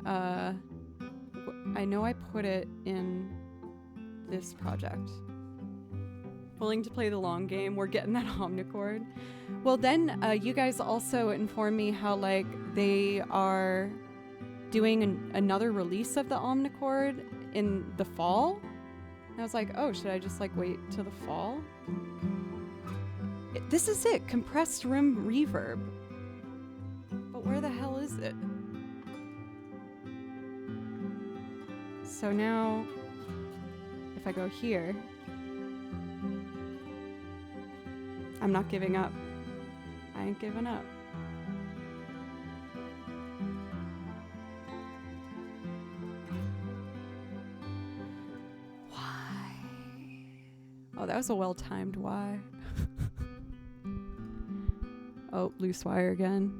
I know I put it in this project. Willing to play the long game. We're getting that omnichord. Well, then you guys also informed me how like they are doing another release of the omnichord in the fall. And I was like, oh, should I just like wait till the fall? This is it, compressed room reverb. But where the hell is it? So now, if I go here, I'm not giving up. I ain't giving up. Why? Oh, that was a well-timed why. Oh, loose wire again.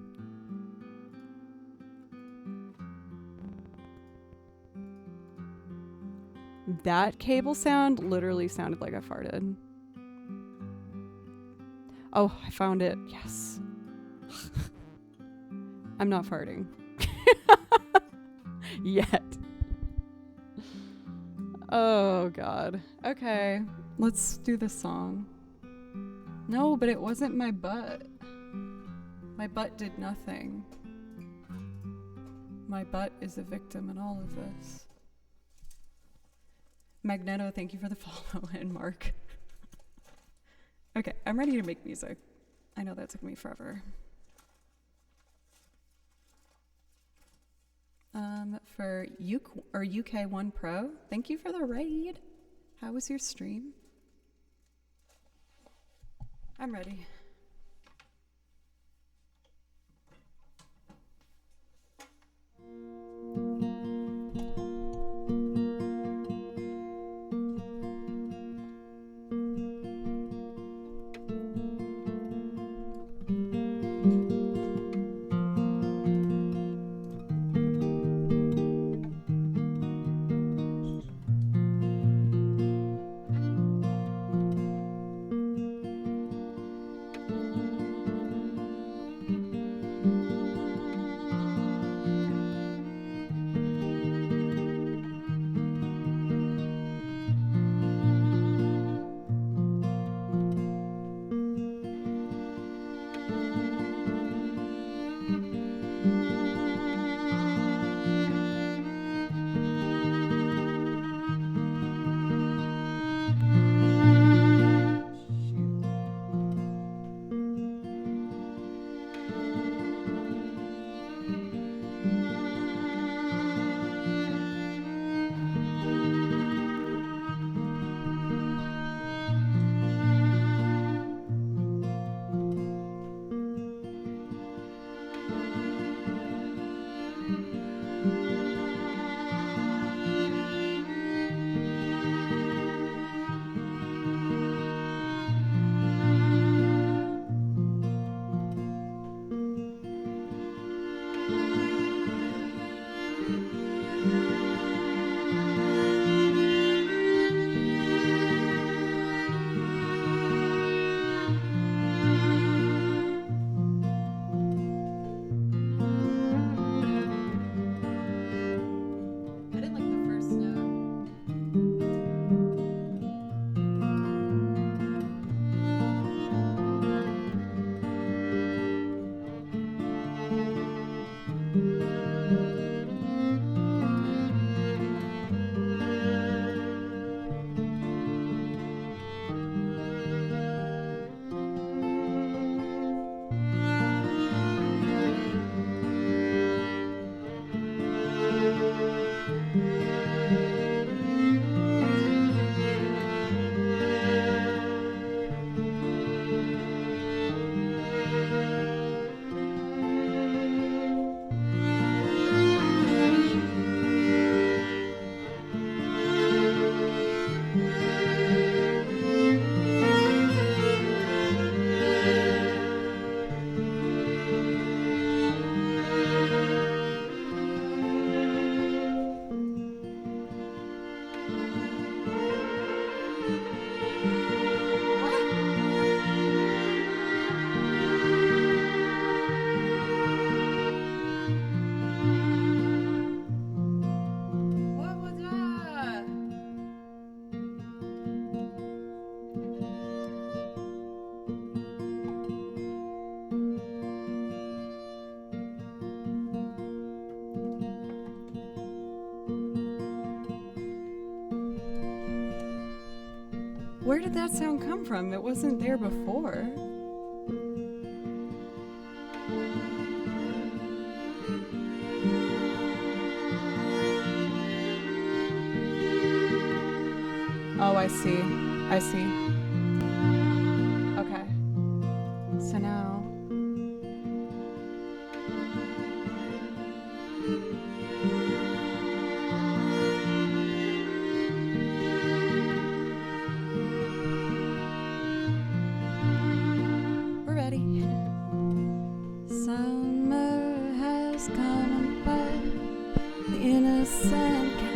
That cable sound literally sounded like I farted. Oh, I found it. Yes. I'm not farting. Yet. Oh, God. Okay. Let's do the song. No, but it wasn't my butt. My butt did nothing. My butt is a victim in all of this. Magneto, thank you for the follow, and Mark. Okay, I'm ready to make music. I know that took me forever. For UK1 Pro, thank you for the raid. How was your stream? I'm ready. Where did that sound come from? It wasn't there before. Oh, I see. I see. Okay. So now... we're ready. Summer has come and by, the innocent can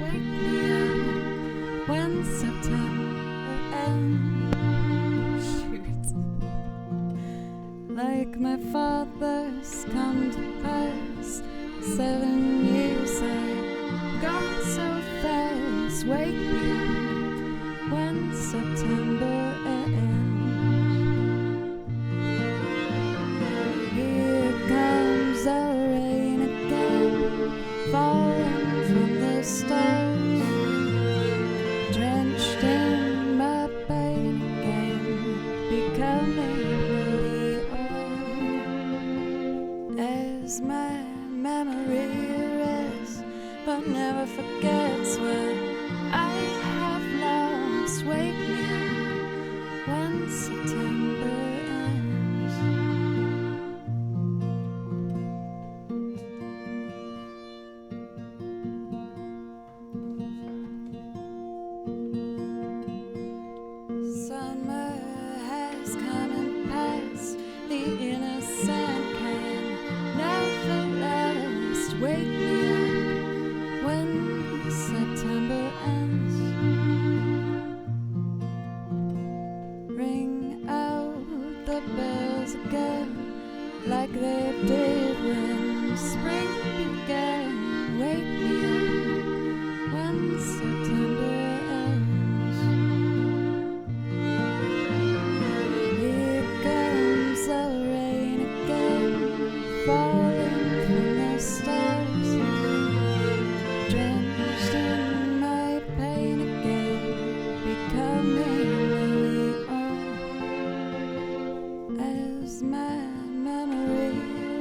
wake me up when September ends. Shoot. Like my father's come to pass, 7 years have gone so fast. Wake me up when September ends. Here comes the rain again, falling from the stars, drenched in my pain again, becoming really old. As my memory rests, but never forgets what I have lost. Wake me up when September ends. Summer has come and passed, the innocent can never last. Wake me up when September ends. Ring out the bells again, like they did when spring began. Wake me up when September ends. Here comes the rain again, falling from the stars, drenched in my pain again, becoming really old. As my memory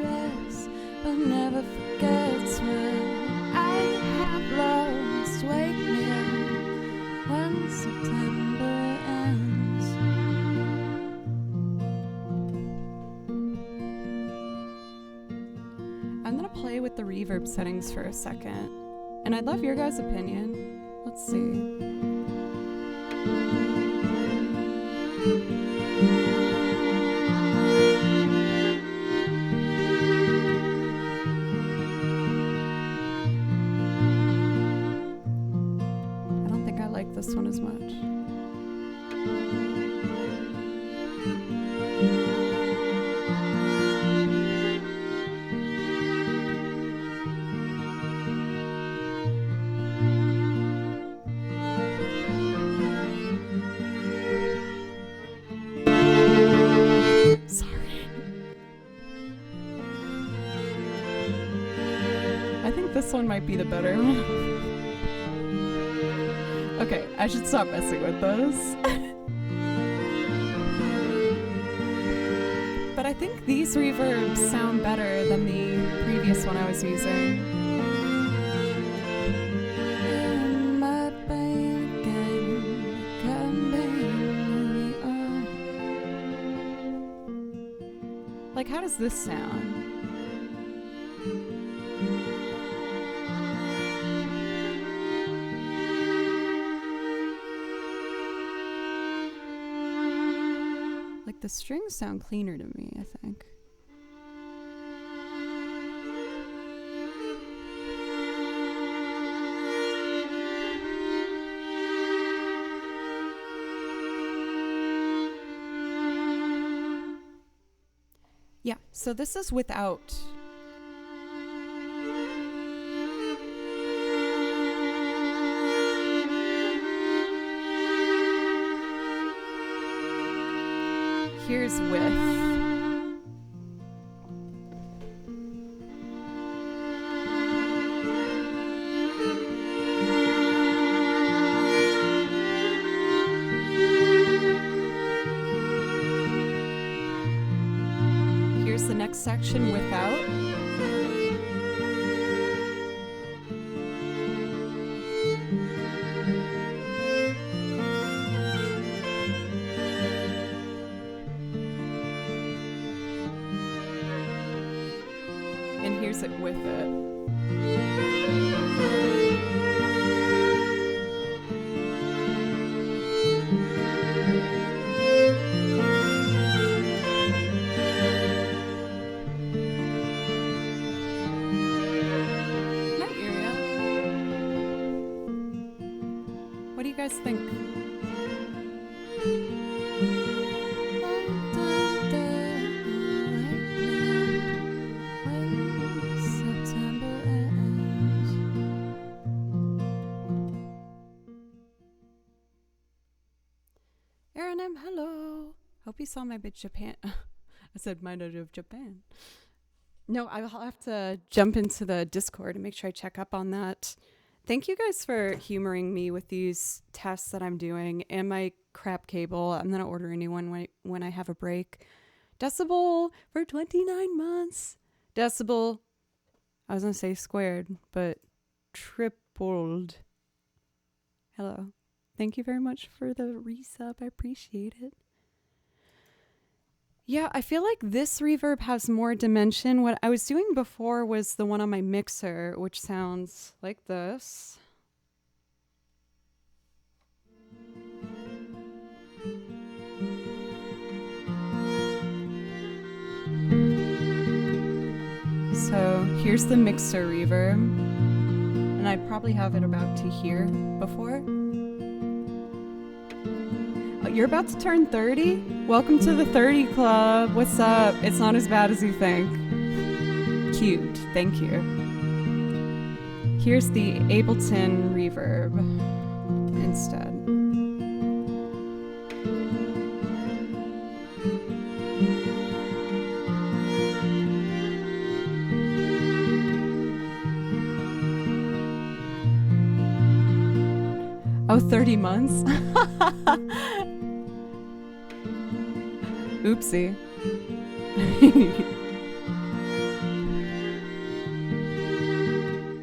rests, but never forgets what I have lost. Wake me up when September ends. I'm gonna play with the reverb settings for a second, and I'd love your guys' opinion. Let's see. I don't think I like this one as much. Sorry. I think this one might be the better one. Okay, I should stop messing with this. But I think these reverbs sound better than the previous one I was using. In my pain again, becoming really old. Like, how does this sound? Like, the strings sound cleaner to me, I think. Yeah, so this is without. Here's with. the next section without. And here's it with it. Night area. What do you guys think? Aaron M, hello. Hope you saw my bit Japan. I said my note of Japan. No, I'll have to jump into the Discord and make sure I check up on that. Thank you guys for humoring me with these tests that I'm doing and my crap cable. I'm going to order a new one when I have a break. Decibel for 29 months. Decibel, I was going to say squared, but tripled. Hello. Thank you very much for the resub. I appreciate it. Yeah, I feel like this reverb has more dimension. What I was doing before was the one on my mixer, which sounds like this. So here's the mixer reverb. And I'd probably have it about to here before. You're about to turn 30? Welcome to the 30 club. What's up? It's not as bad as you think. Cute. Thank you. Here's the Ableton reverb instead. Oh, 30 months? Oopsie.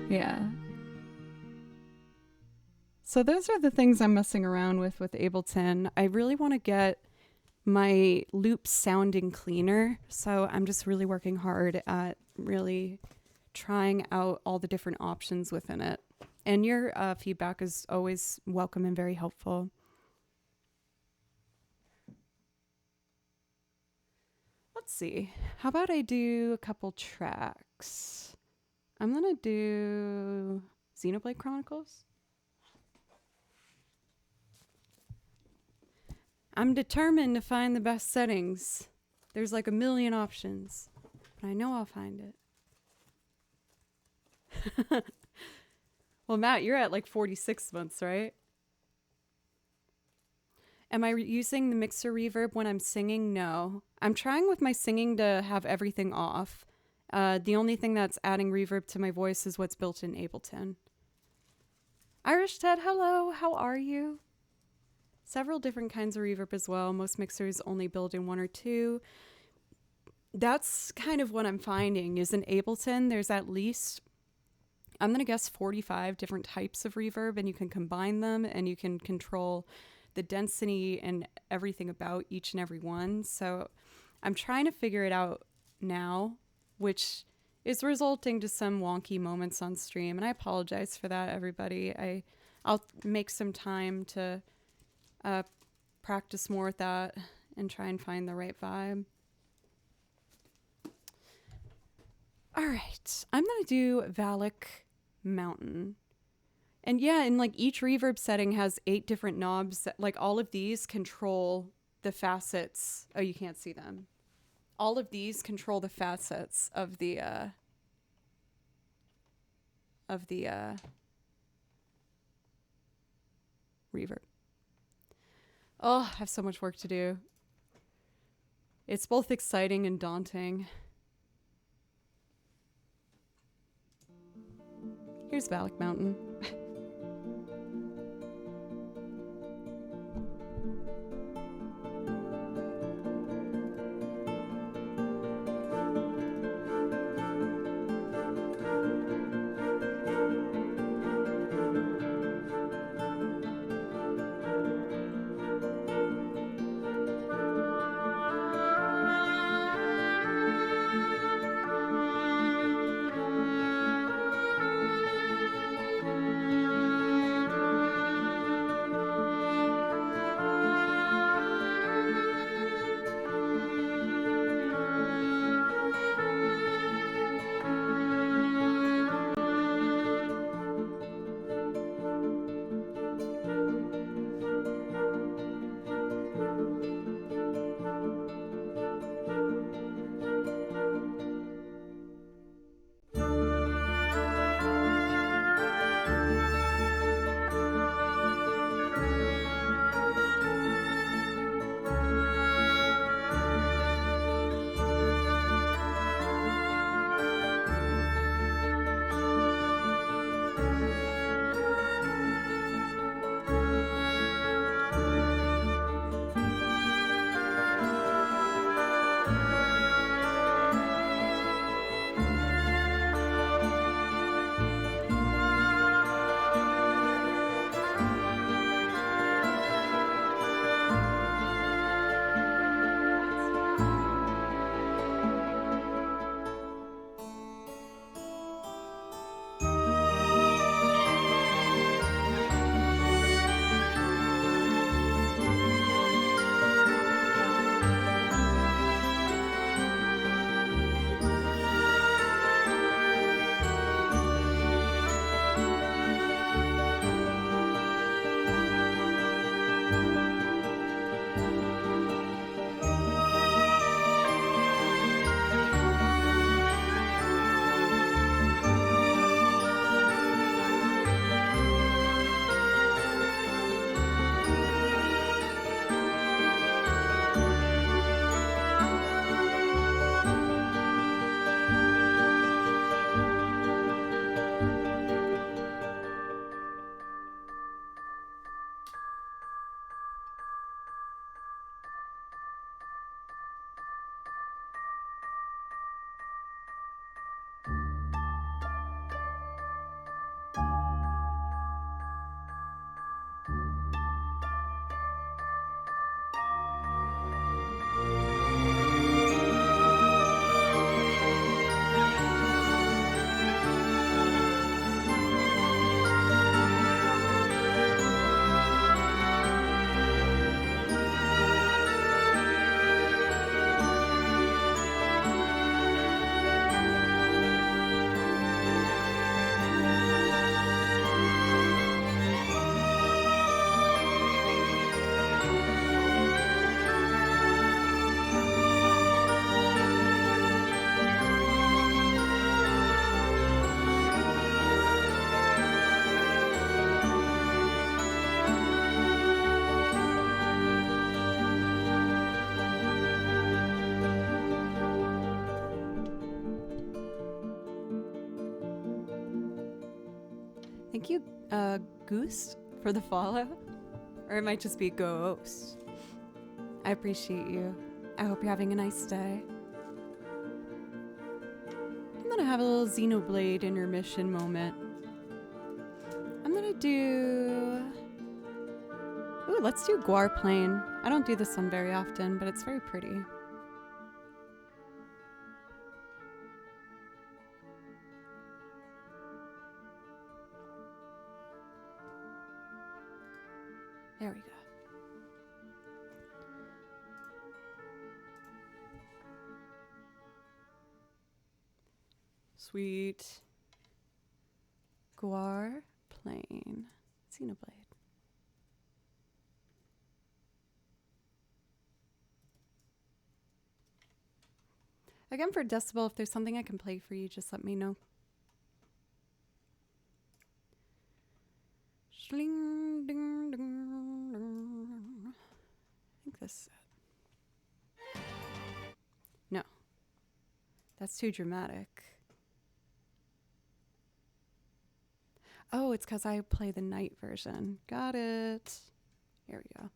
Yeah. So those are the things I'm messing around with Ableton. I really want to get my loops sounding cleaner. So I'm just really working hard at really trying out all the different options within it. And your feedback is always welcome and very helpful. Let's see. How about I do a couple tracks? I'm going to do Xenoblade Chronicles. I'm determined to find the best settings. There's like a million options, but I know I'll find it. Well, Matt, you're at like 46 months, right? Am I using the mixer reverb when I'm singing? No. I'm trying with my singing to have everything off. The only thing that's adding reverb to my voice is what's built in Ableton. Irish Ted, hello. How are you? Several different kinds of reverb as well. Most mixers only build in one or two. That's kind of what I'm finding is in Ableton, there's at least, I'm going to guess 45 different types of reverb, and you can combine them and you can control the density and everything about each and every one. So I'm trying to figure it out now, which is resulting to some wonky moments on stream. And I apologize for that, everybody. I'll make some time to practice more with that and try and find the right vibe. All right, I'm going to do Valak Mountain. And yeah, and like each reverb setting has 8 different knobs. Like all of these control the facets. Oh, you can't see them. All of these control the facets of the reverb. Oh, I have so much work to do. It's both exciting and daunting. Here's Valak Mountain. Thank you, Goose, for the follow. Or it might just be Ghost. I appreciate you. I hope you're having a nice day. I'm gonna have a little Xenoblade intermission moment. I'm gonna do... Ooh, let's do Guar Plain. I don't do this one very often, but it's very pretty. There we go. Sweet. Guar Plain. Xenoblade. Again, for Decibel, if there's something I can play for you, just let me know. Shling, ding, ding, ding. I think this is it. No. That's too dramatic. Oh, it's because I play the night version. Got it. Here we go.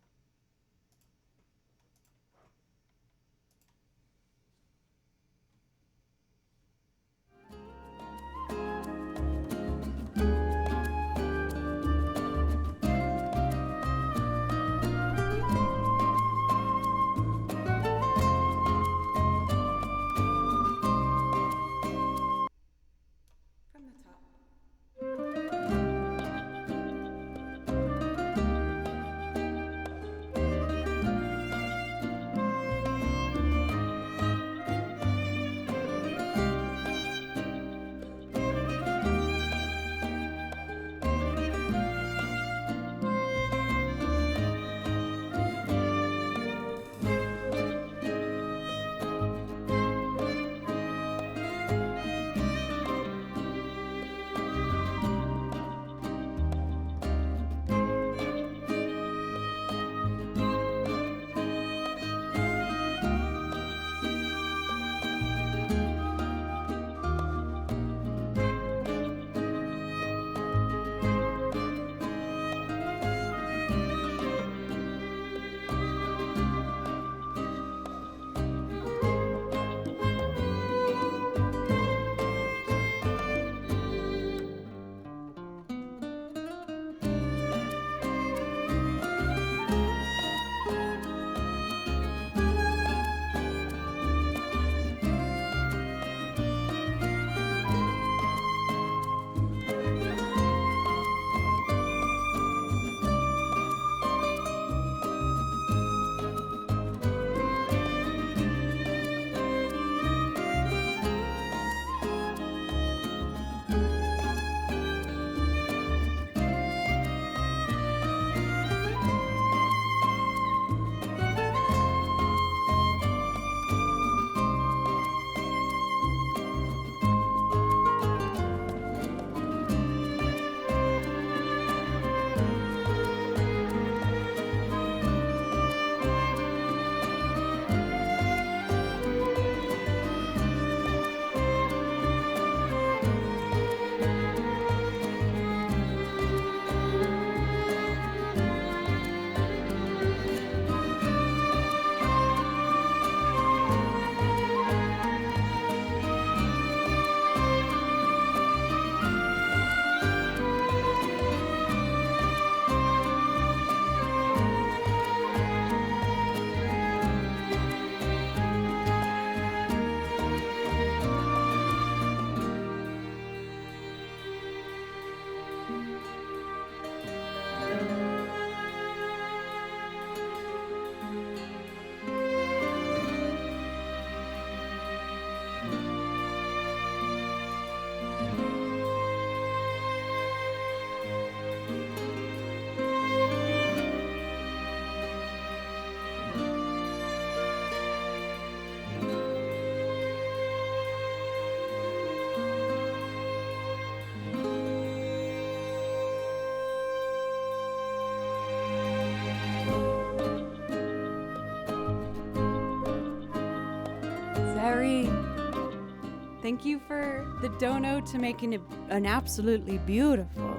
Thank you for the dono to making it an absolutely beautiful.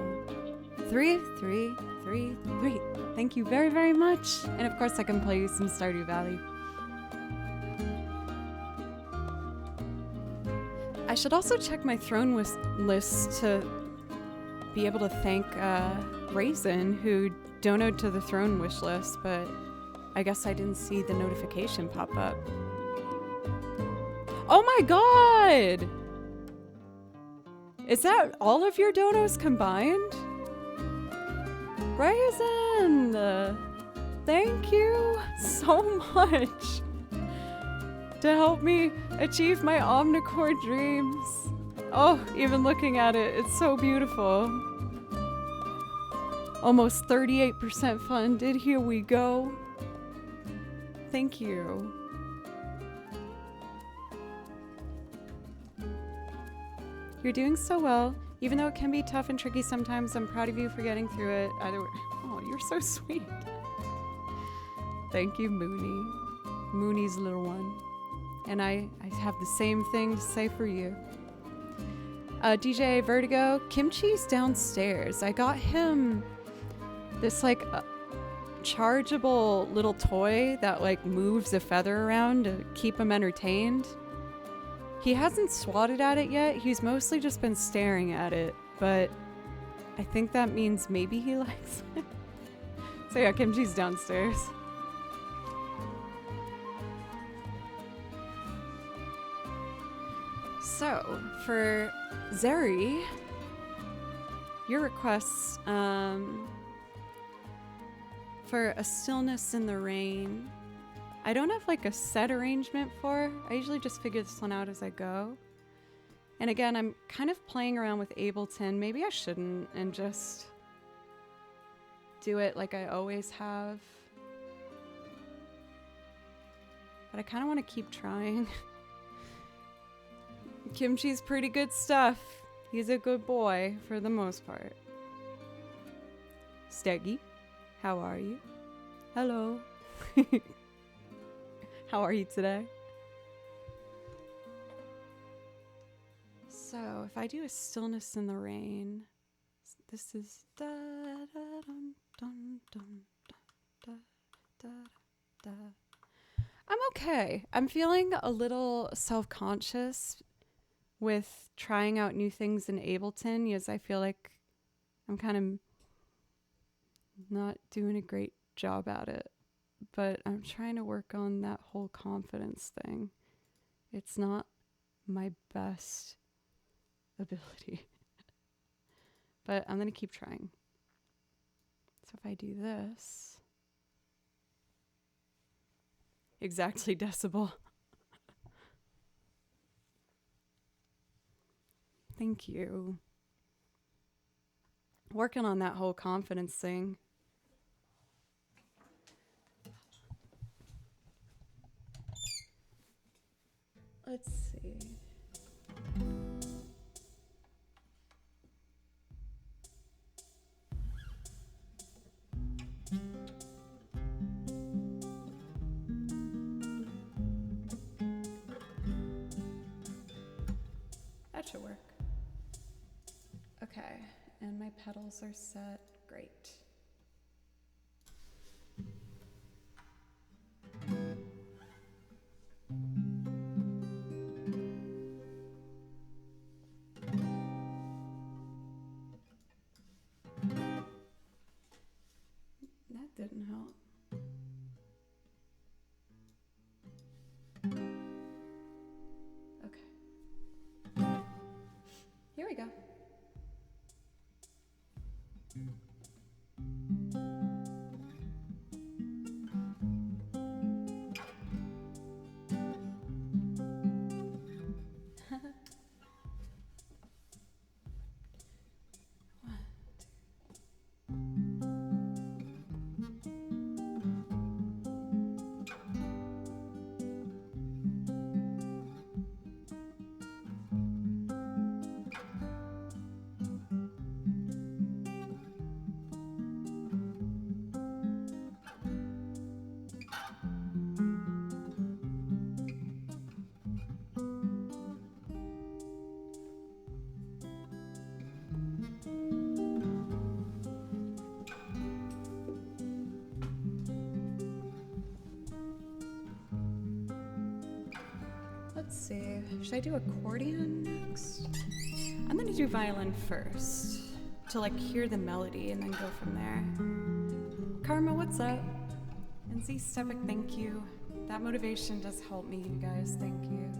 3333. Thank you very, very much. And of course, I can play you some Stardew Valley. I should also check my throne list to be able to thank Raisin, who donated to the throne wish list, but I guess I didn't see the notification pop up. Oh my god! Is that all of your donos combined? Raisin! Thank you so much to help me achieve my Omnicore dreams. Oh, even looking at it, it's so beautiful. Almost 38% funded, here we go. Thank you. You're doing so well. Even though it can be tough and tricky sometimes, I'm proud of you for getting through it. Either way. Oh, you're so sweet. Thank you, Mooney. Mooney's little one. And I have the same thing to say for you. DJ Vertigo, Kimchi's downstairs. I got him this like chargeable little toy that like moves a feather around to keep him entertained. He hasn't swatted at it yet. He's mostly just been staring at it, but I think that means maybe he likes it. So yeah, Kimchi's downstairs. So, for Zeri, your requests for A Stillness in the Rain, I don't have like a set arrangement for. I usually just figure this one out as I go. And again, I'm kind of playing around with Ableton. Maybe I shouldn't and just do it like I always have. But I kind of want to keep trying. Kimchi's pretty good stuff. He's a good boy for the most part. Steggy, how are you? Hello. How are you today? So, if I do A Stillness in the Rain, this is da da dum dum dum da da da. I'm okay. I'm feeling a little self-conscious with trying out new things in Ableton, because I feel like I'm kind of not doing a great job at it. But I'm trying to work on that whole confidence thing. It's not my best ability. But I'm going to keep trying. So if I do this. Exactly decibel. Thank you. Working on that whole confidence thing. Let's see. That should work. Okay, and my pedals are set. Great. That didn't help. Okay. Here we go. let's see. Should I do accordion next? I'm gonna do violin first to like hear the melody and then go from there. Karma, what's up? And Z Stepic, thank you. That motivation does help me, you guys. Thank you.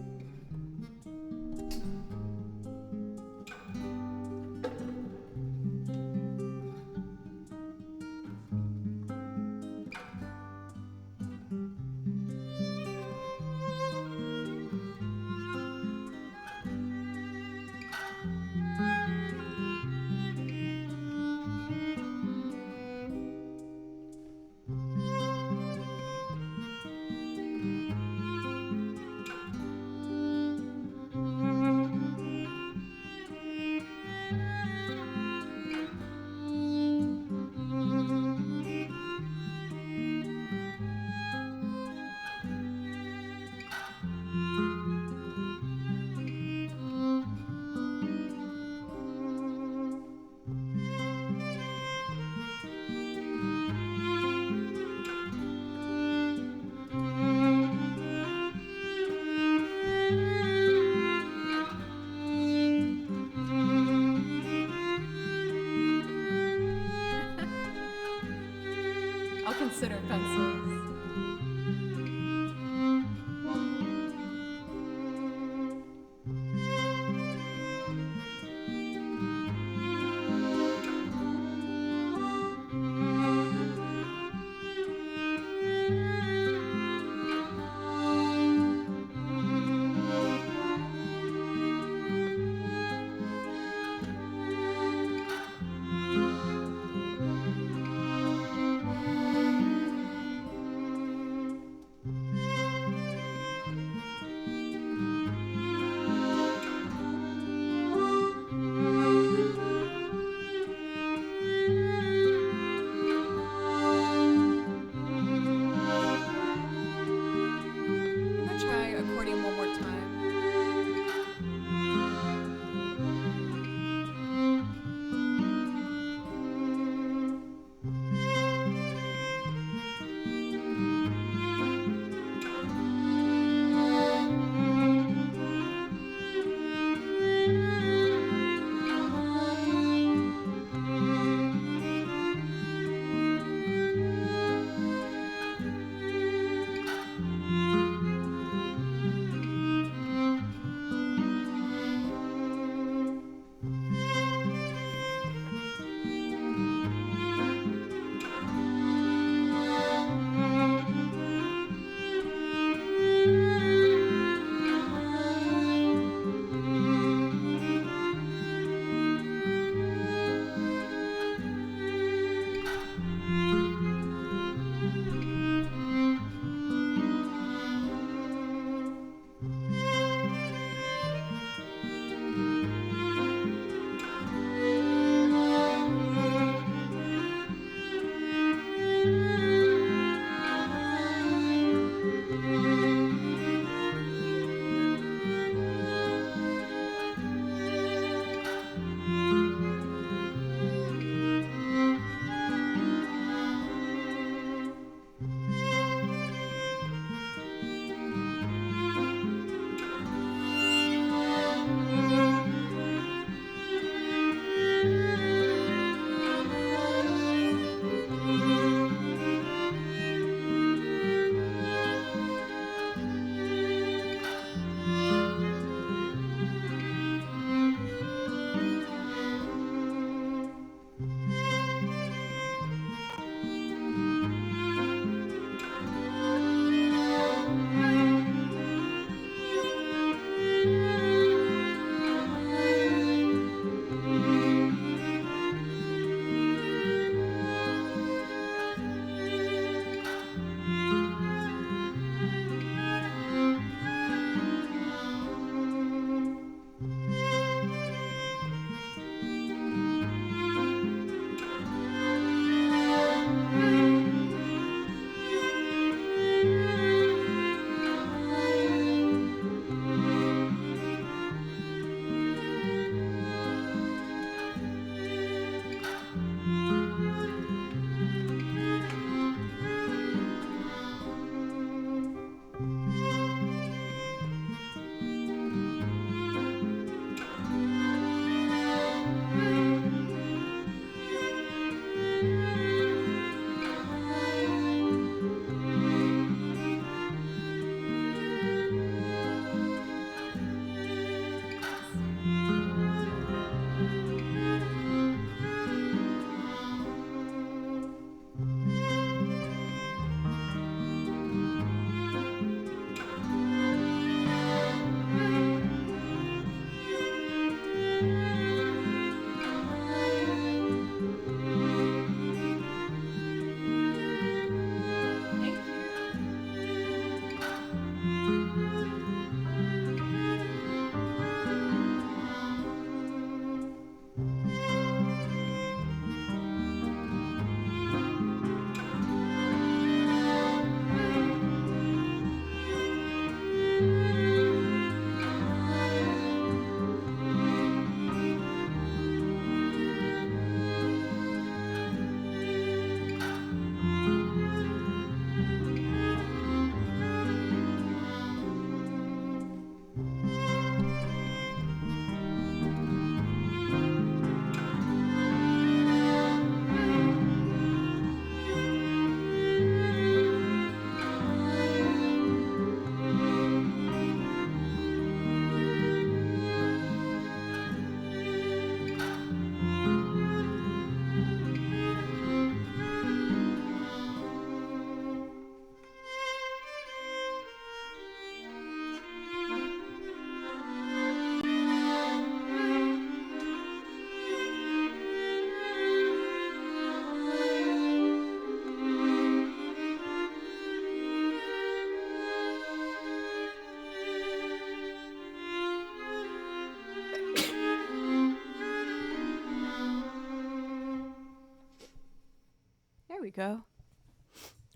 go.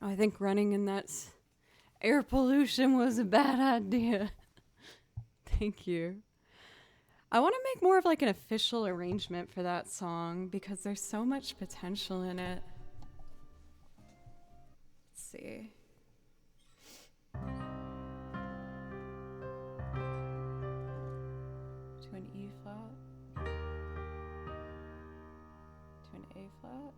Oh, I think running in that air pollution was a bad idea. Thank you. I want to make more of like an official arrangement for that song because there's so much potential in it. Let's see. To an E flat. To an A flat.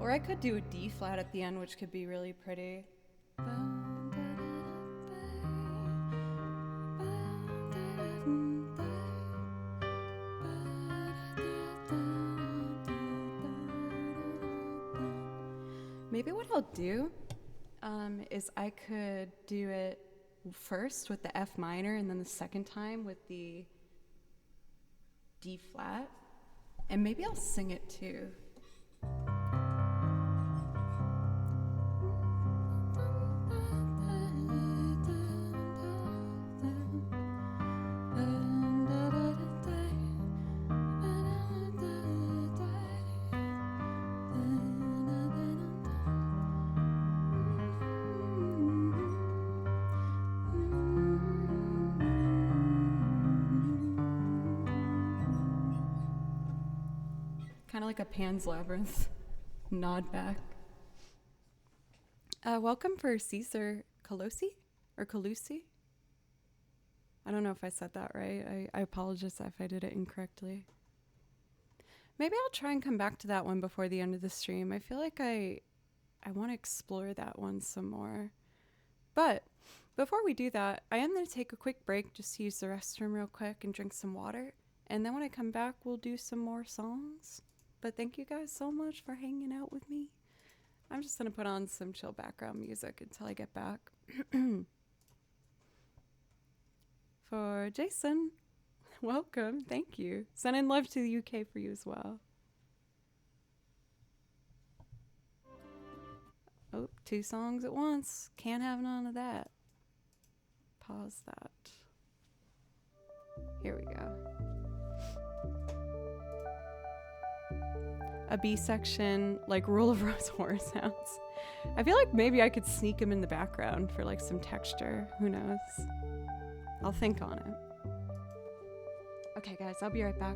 Or I could do a D flat at the end, which could be really pretty. Maybe what I'll do is I could do it first with the F minor and then the second time with the D flat. And maybe I'll sing it too. Kind of like a Pan's Labyrinth nod back. Welcome for Caesar Colosi or Colusi. I don't know if I said that right. I apologize if I did it incorrectly. Maybe I'll try and come back to that one before the end of the stream. I feel like I want to explore that one some more. But before we do that, I am going to take a quick break just to use the restroom real quick and drink some water. And then when I come back, we'll do some more songs. But thank you guys so much for hanging out with me. I'm just going to put on some chill background music until I get back. For Jason, welcome. Thank you. Sending love to the UK for you as well. Oh, 2 songs at once. Can't have none of that. Pause that. Here we go. A B section, like Rule of Rose horror sounds. I feel like maybe I could sneak them in the background for like some texture. Who knows? I'll think on it. Okay, guys, I'll be right back.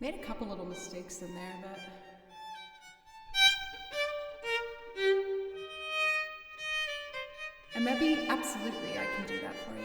Made a couple little mistakes in there, but and maybe absolutely I can do that for you.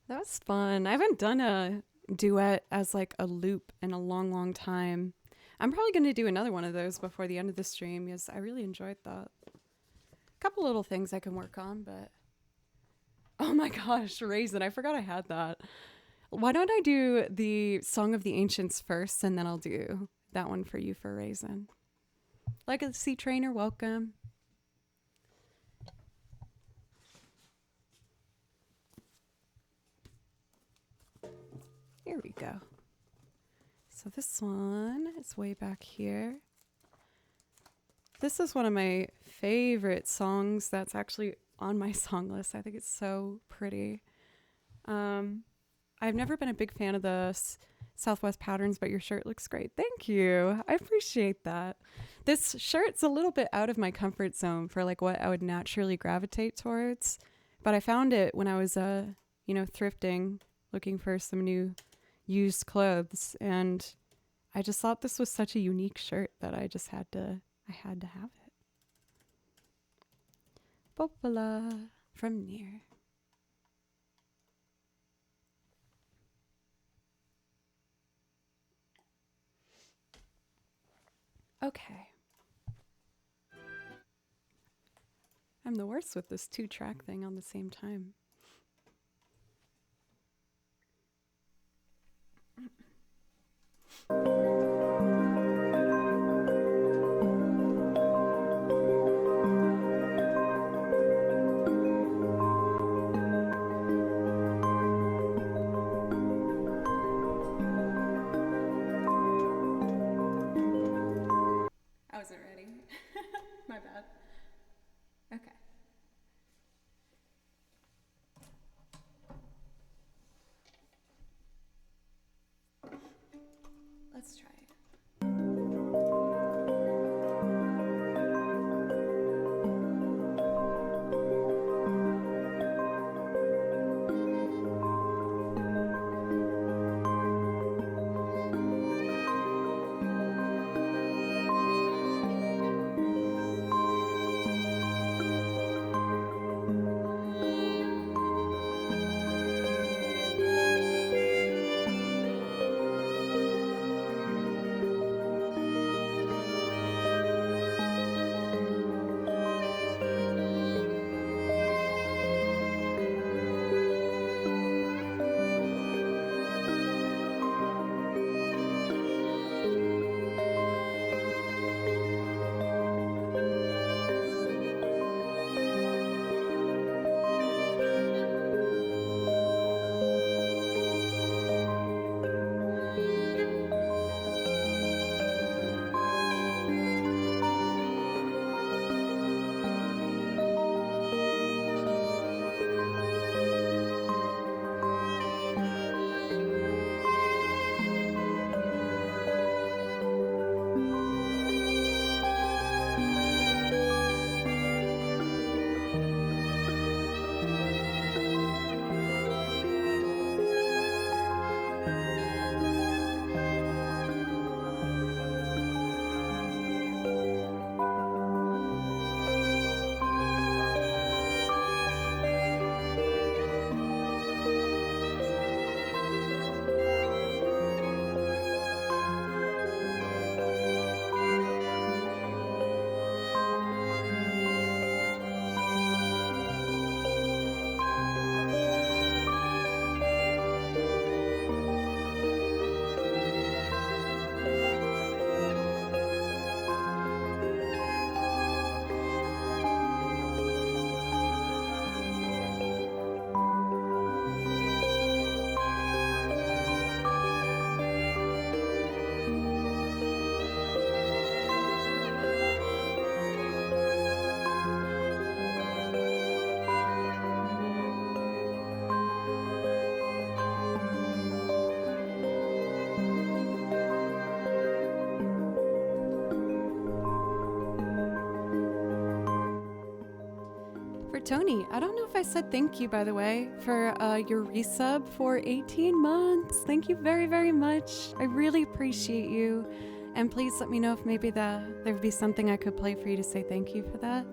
That was fun. I haven't done a duet as like a loop in a long, long time. I'm probably going to do another one of those before the end of the stream because I really enjoyed that. A couple little things I can work on, but oh my gosh, Raisin, I forgot I had that. Why don't I do the Song of the Ancients first and then I'll do that one for you for Raisin. Legacy Trainer, welcome. Here we go. So this one is way back here. This is one of my favorite songs that's actually on my song list. I think it's so pretty. I've never been a big fan of the Southwest patterns, but your shirt looks great. Thank you. I appreciate that. This shirt's a little bit out of my comfort zone for like what I would naturally gravitate towards, but I found it when I was, thrifting, looking for some new used clothes, and I just thought this was such a unique shirt that I had to have it. Popola from Near. Okay. I'm the worst with this 2-track thing on the same time. I wasn't ready. My bad. Okay. Let's try it. For Tony, I don't know if I said thank you, by the way, for your resub for 18 months. Thank you very, very much. I really appreciate you. And please let me know if maybe there'd be something I could play for you to say thank you for that.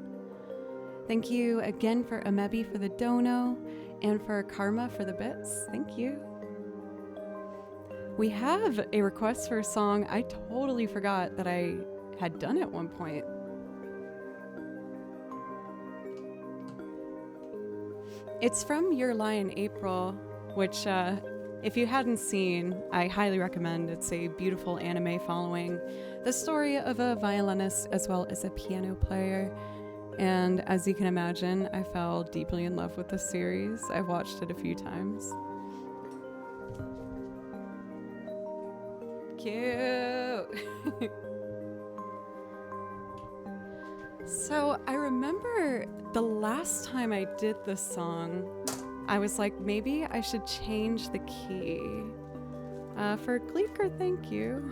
Thank you again for Amebi for the dono and for Karma for the bits. Thank you. We have a request for a song I totally forgot that I had done at one point. It's from Your Lie in April, which, if you hadn't seen, I highly recommend. It's a beautiful anime following the story of a violinist as well as a piano player. And as you can imagine, I fell deeply in love with the series. I've watched it a few times. Cute! So I remember the last time I did this song, I was like, maybe I should change the key. For Gleeker, thank you.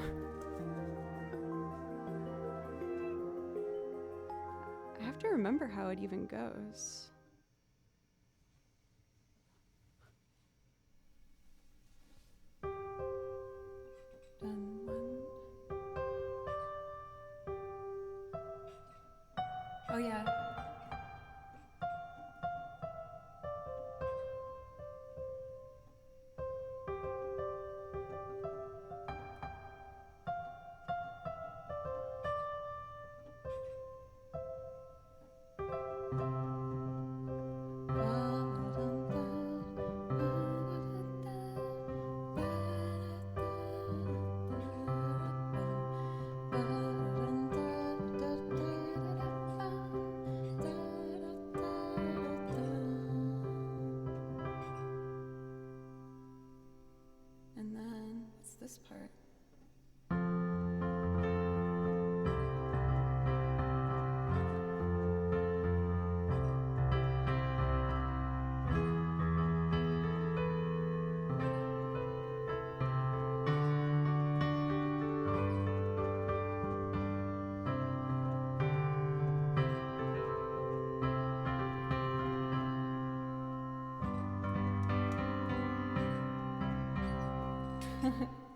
I have to remember how it even goes. Done one. Oh yeah. this part.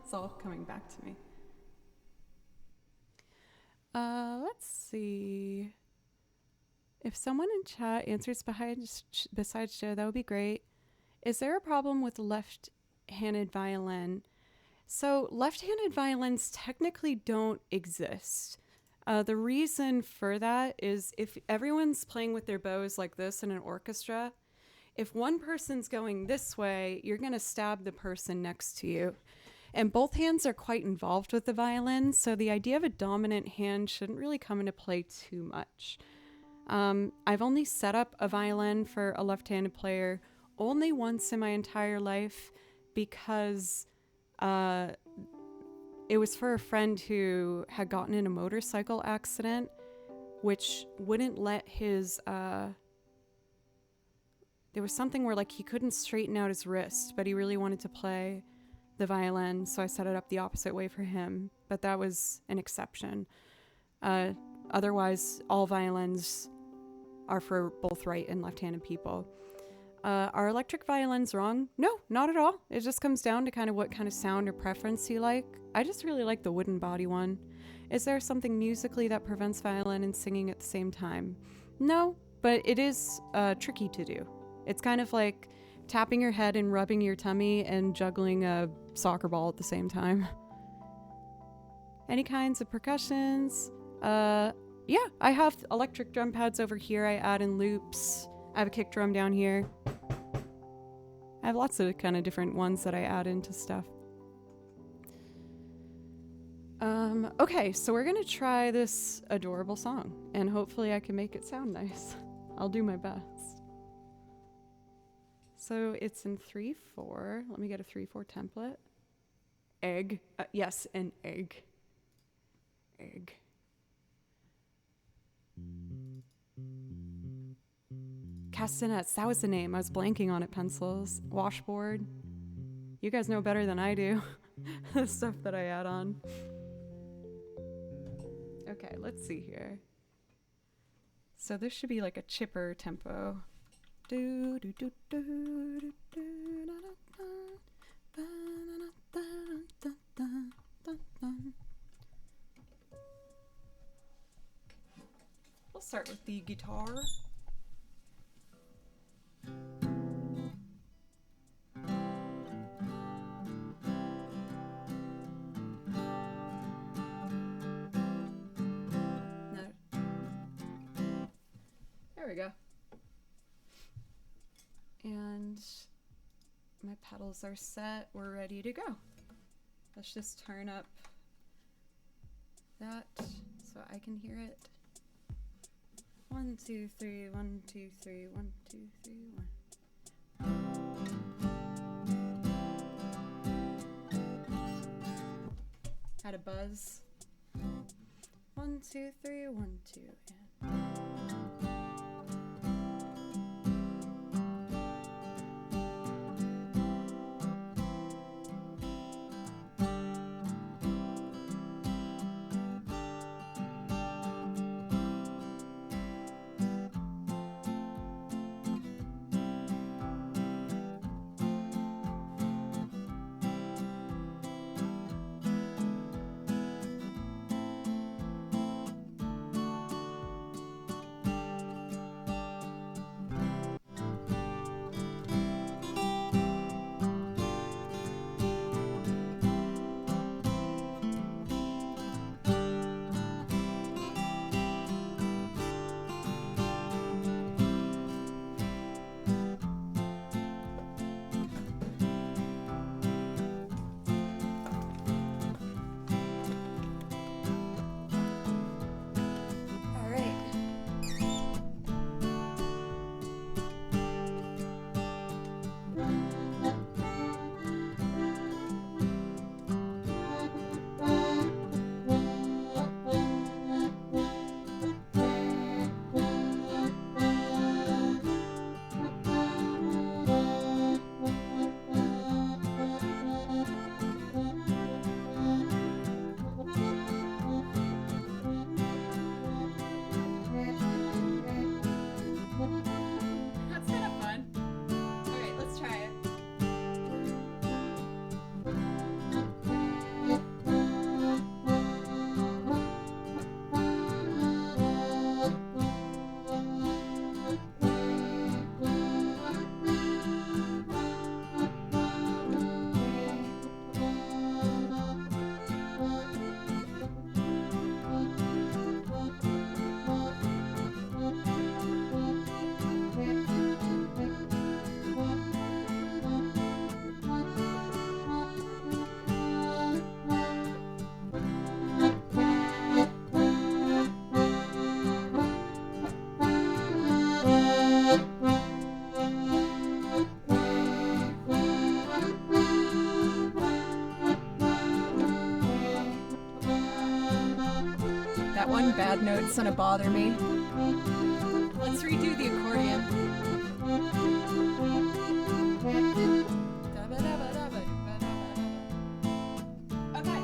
It's all coming back to me. Let's see. If someone in chat answers besides Joe, that would be great. Is there a problem with left-handed violin? So left-handed violins technically don't exist. The reason for that is if everyone's playing with their bows like this in an orchestra, if one person's going this way, you're going to stab the person next to you. And both hands are quite involved with the violin, so the idea of a dominant hand shouldn't really come into play too much. I've only set up a violin for a left-handed player only once in my entire life because it was for a friend who had gotten in a motorcycle accident, which wouldn't let his... there was something where like he couldn't straighten out his wrist, but he really wanted to play the violin, so I set it up the opposite way for him, but that was an exception. Otherwise, all violins are for both right and left-handed people. Are electric violins wrong? No, not at all. It just comes down to kind of what kind of sound or preference you like. I just really like the wooden body one. Is there something musically that prevents violin and singing at the same time? No, but it is tricky to do. It's kind of like tapping your head and rubbing your tummy and juggling a soccer ball at the same time. Any kinds of percussions? Yeah, I have electric drum pads over here. I add in loops. I have a kick drum down here. I have lots of kind of different ones that I add into stuff. Okay, so we're gonna try this adorable song, and hopefully I can make it sound nice. I'll do my best. So it's in 3/4. Let me get a 3/4 template. Egg. Yes, an egg. Egg. Castanets, that was the name. I was blanking on it. Pencils. Washboard. You guys know better than I do. The stuff that I add on. Okay, let's see here. So this should be like a chipper tempo. Do do do do do do da da da. We'll start with the guitar. No. There we go. And my pedals are set. We're ready to go. Let's just turn up that so I can hear it. 1, 2, 3, 1, 2, 3, 1, 2, 3, 1. Had a buzz. 1, 2, 3, 1, 2, and. That one bad note's gonna bother me. Let's redo the accordion. Okay.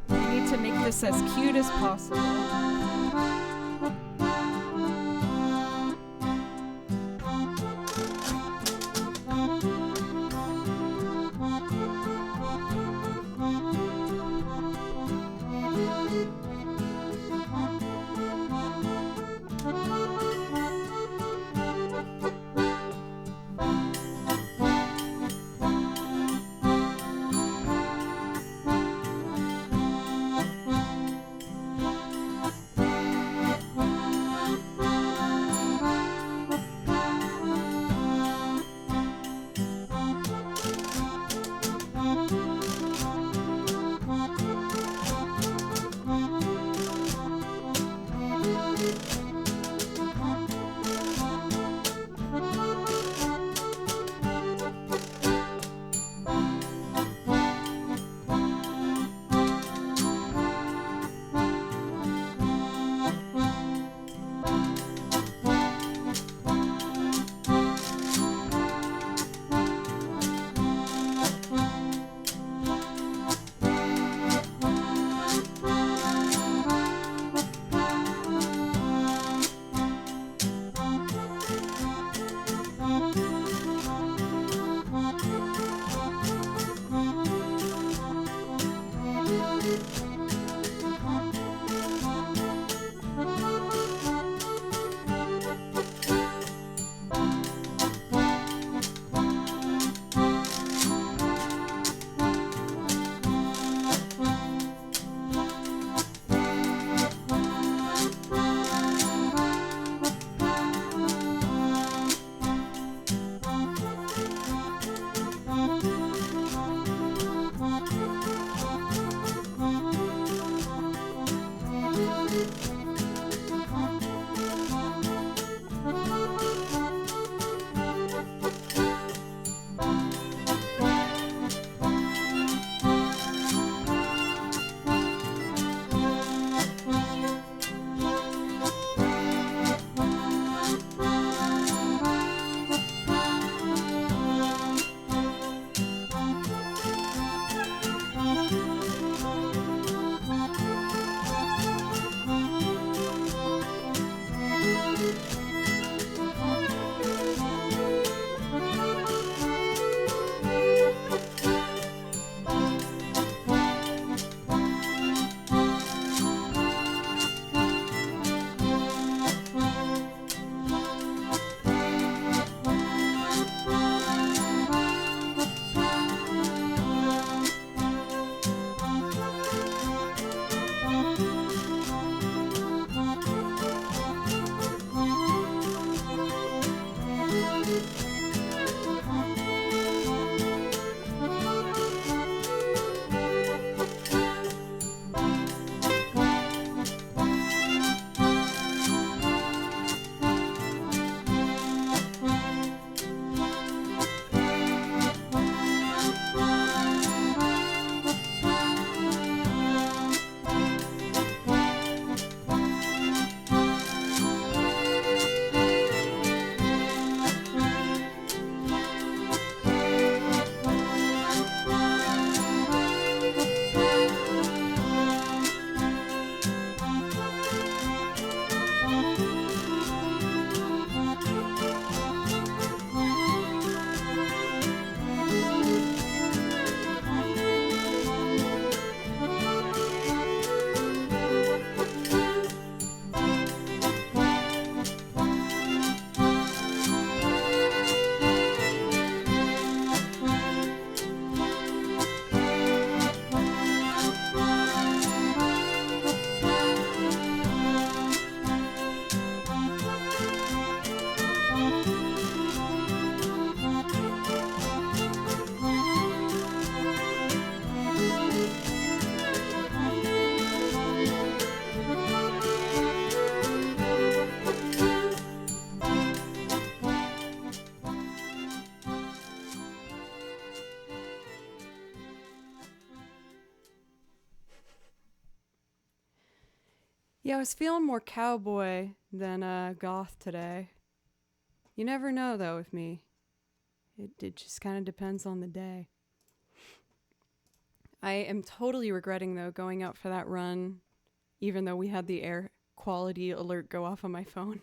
I need to make this as cute as possible. Yeah, I was feeling more cowboy than goth today. You never know, though, with me. It just kind of depends on the day. I am totally regretting, though, going out for that run, even though we had the air quality alert go off on my phone.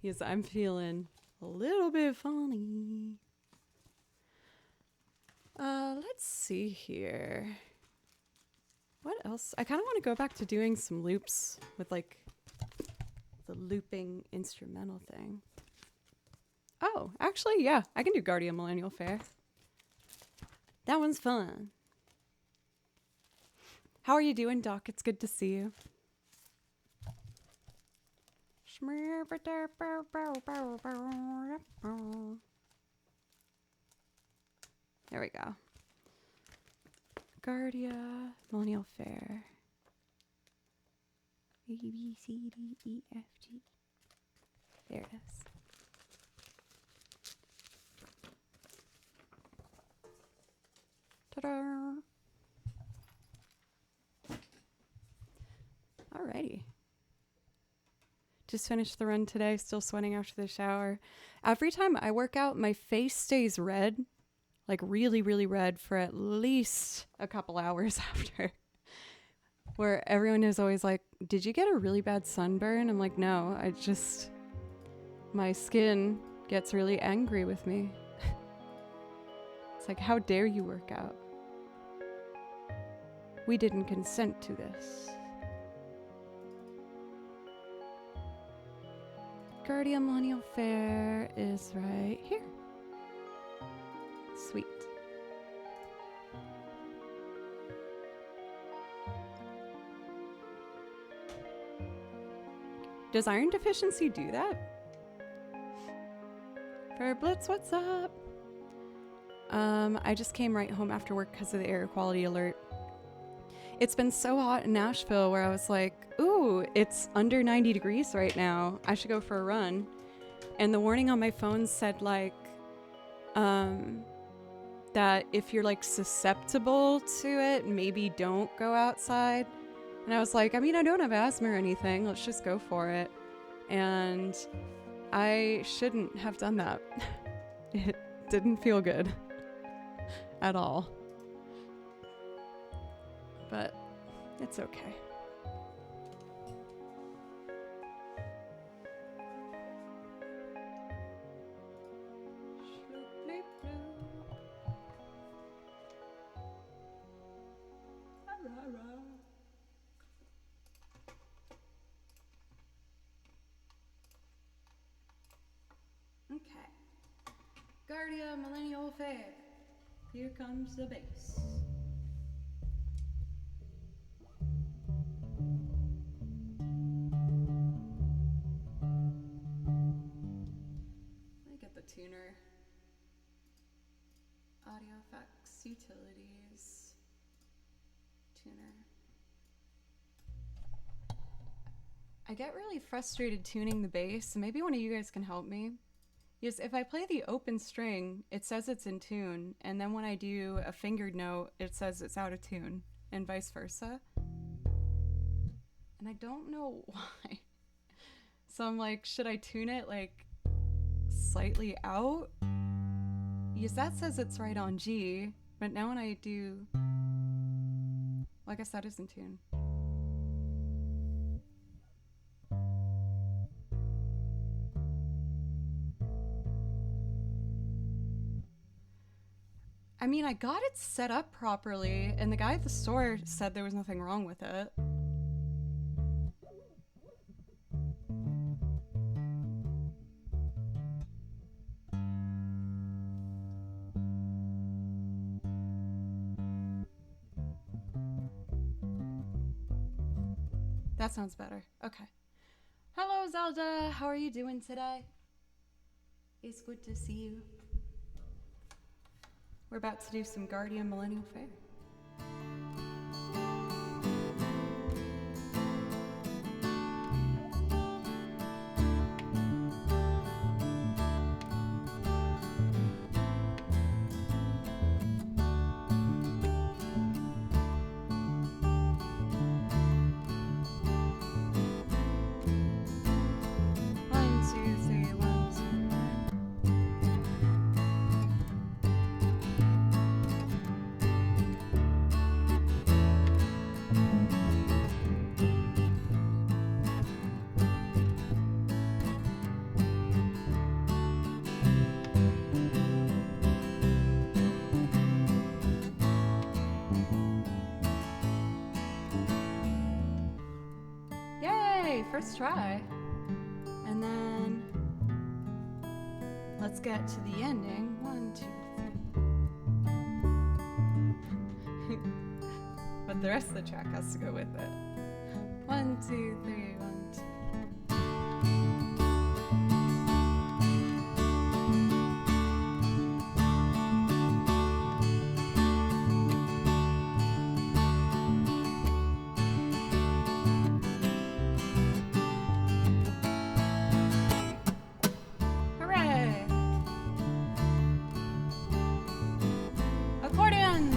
Because I'm feeling a little bit funny. Let's see here. What else? I kind of want to go back to doing some loops with, like, the looping instrumental thing. Oh, actually, yeah, I can do Guardian Millennial Fair. That one's fun. How are you doing, Doc? It's good to see you. There we go. Guardia Millennial Fair. A, B, C, D, E, F, G. There it is. Ta-da! Alrighty. Just finished the run today, still sweating after the shower. Every time I work out, my face stays red, like really, really red for at least a couple hours after. Where everyone is always like, did you get a really bad sunburn? I'm like, no, my skin gets really angry with me. It's like, how dare you work out? We didn't consent to this. Guardian Millennial Fair is right here. Sweet. Does iron deficiency do that? Fair Blitz, what's up? I just came right home after work because of the air quality alert. It's been so hot in Nashville where I was like, ooh, it's under 90 degrees right now. I should go for a run. And the warning on my phone said like, that if you're like susceptible to it, maybe don't go outside. And I was like, I mean, I don't have asthma or anything. Let's just go for it. And I shouldn't have done that. It didn't feel good at all. But it's okay. Okay. Guardia Millennial Fair. Here comes the bass. Let me get the tuner. Audio effects, utilities, tuner. I get really frustrated tuning the bass, so maybe one of you guys can help me. Because if I play the open string, it says it's in tune, and then when I do a fingered note, it says it's out of tune, and vice versa. And I don't know why. So I'm like, should I tune it like slightly out? Because that says it's right on G, but now when I do, well, I guess that is in tune. I mean, I got it set up properly, and the guy at the store said there was nothing wrong with it. That sounds better. Okay. Hello, Zelda. How are you doing today? It's good to see you. We're about to do some Guardian Millennial Fair. Yay, first try. And then let's get to the ending. 1, 2, 3. But the rest of the track has to go with it. 1, 2, 3, 1, 2. Hooray! Accordion!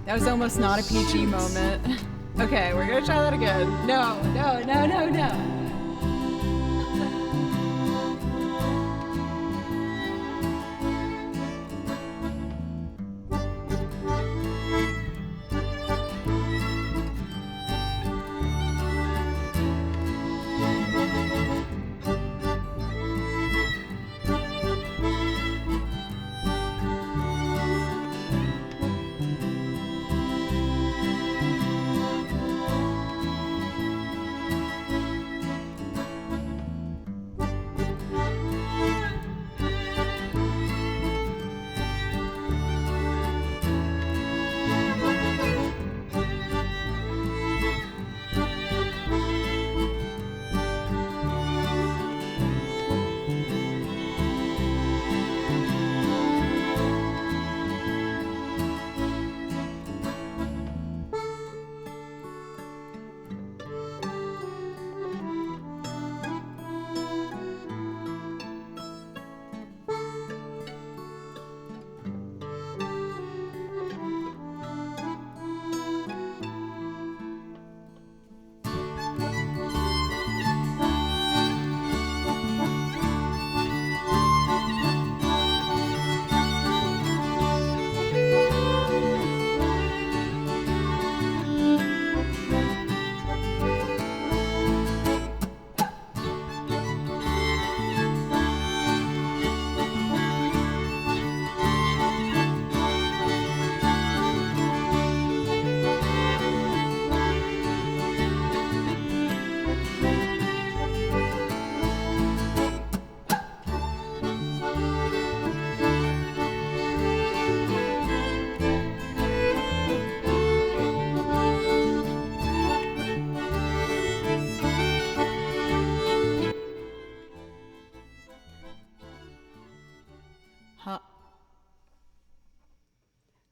That was almost not a PG moment. Okay, we're gonna try that again. No, no, no, no, no.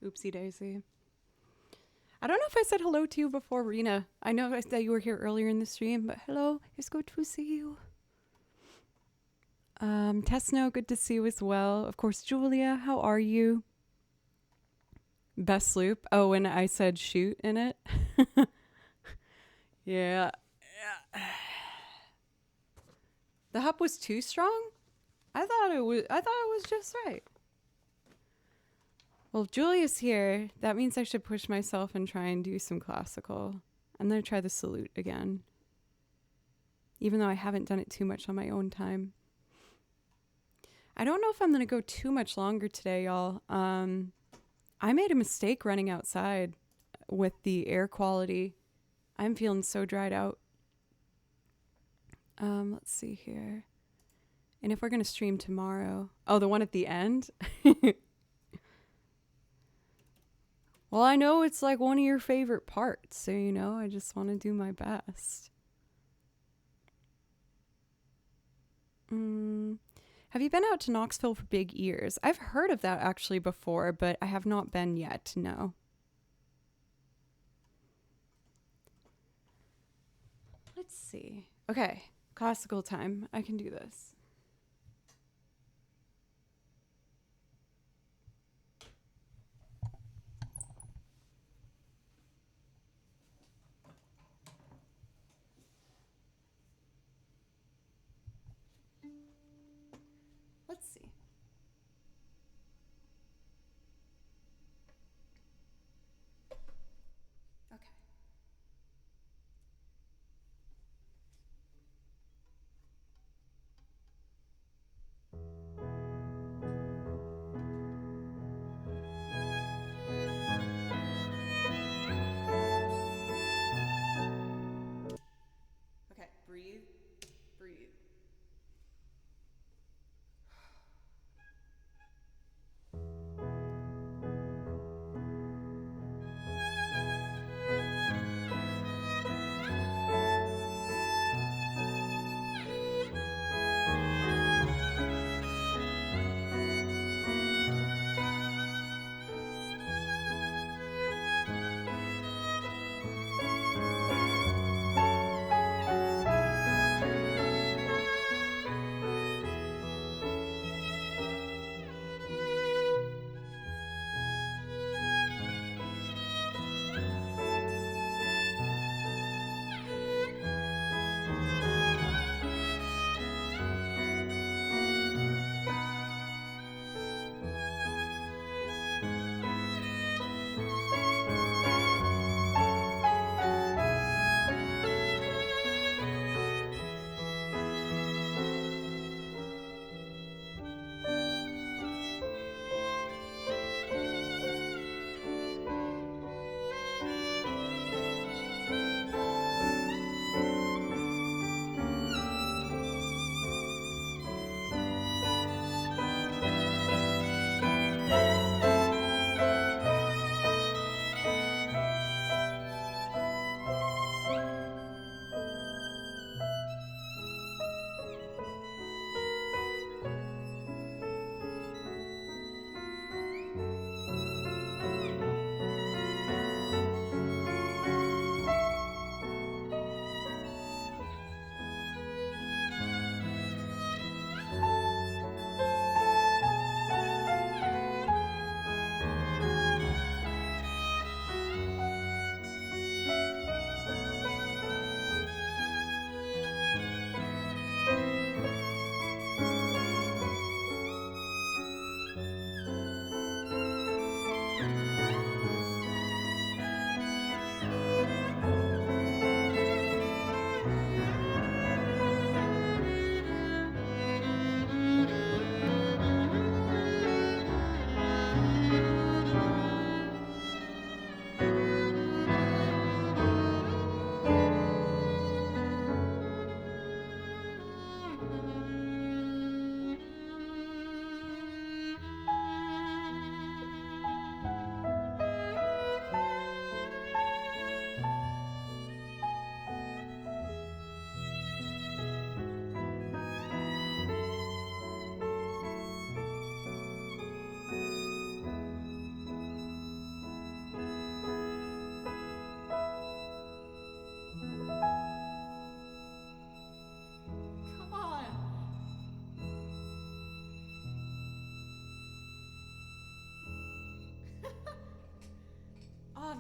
Oopsie daisy. I don't know if I said hello to you before, Rena. I know I said you were here earlier in the stream, but hello. It's good to see you. Tesno, good to see you as well. Of course, Julia, how are you? Best loop. Oh, and I said shoot in it. Yeah. The hop was too strong? I thought it was just right. Well, if Julia's here, that means I should push myself and try and do some classical. I'm going to try the salute again. Even though I haven't done it too much on my own time. I don't know if I'm going to go too much longer today, y'all. I made a mistake running outside with the air quality. I'm feeling so dried out. Let's see here. And if we're going to stream tomorrow. Oh, the one at the end? Well, I know it's like one of your favorite parts, so you know, I just want to do my best. Have you been out to Knoxville for Big Ears? I've heard of that actually before, but I have not been yet, no. Let's see. Okay, classical time. I can do this. Let's see. Okay. Okay, breathe, breathe.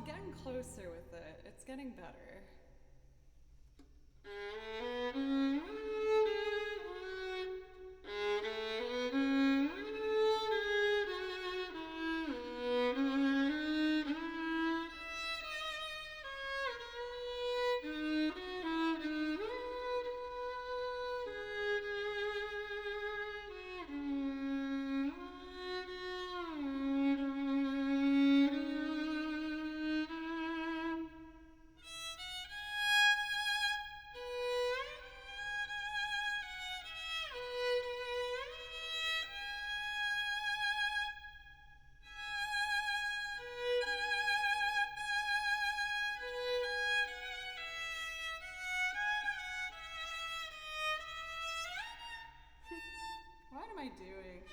getting closer with it. It's getting better. What am I doing?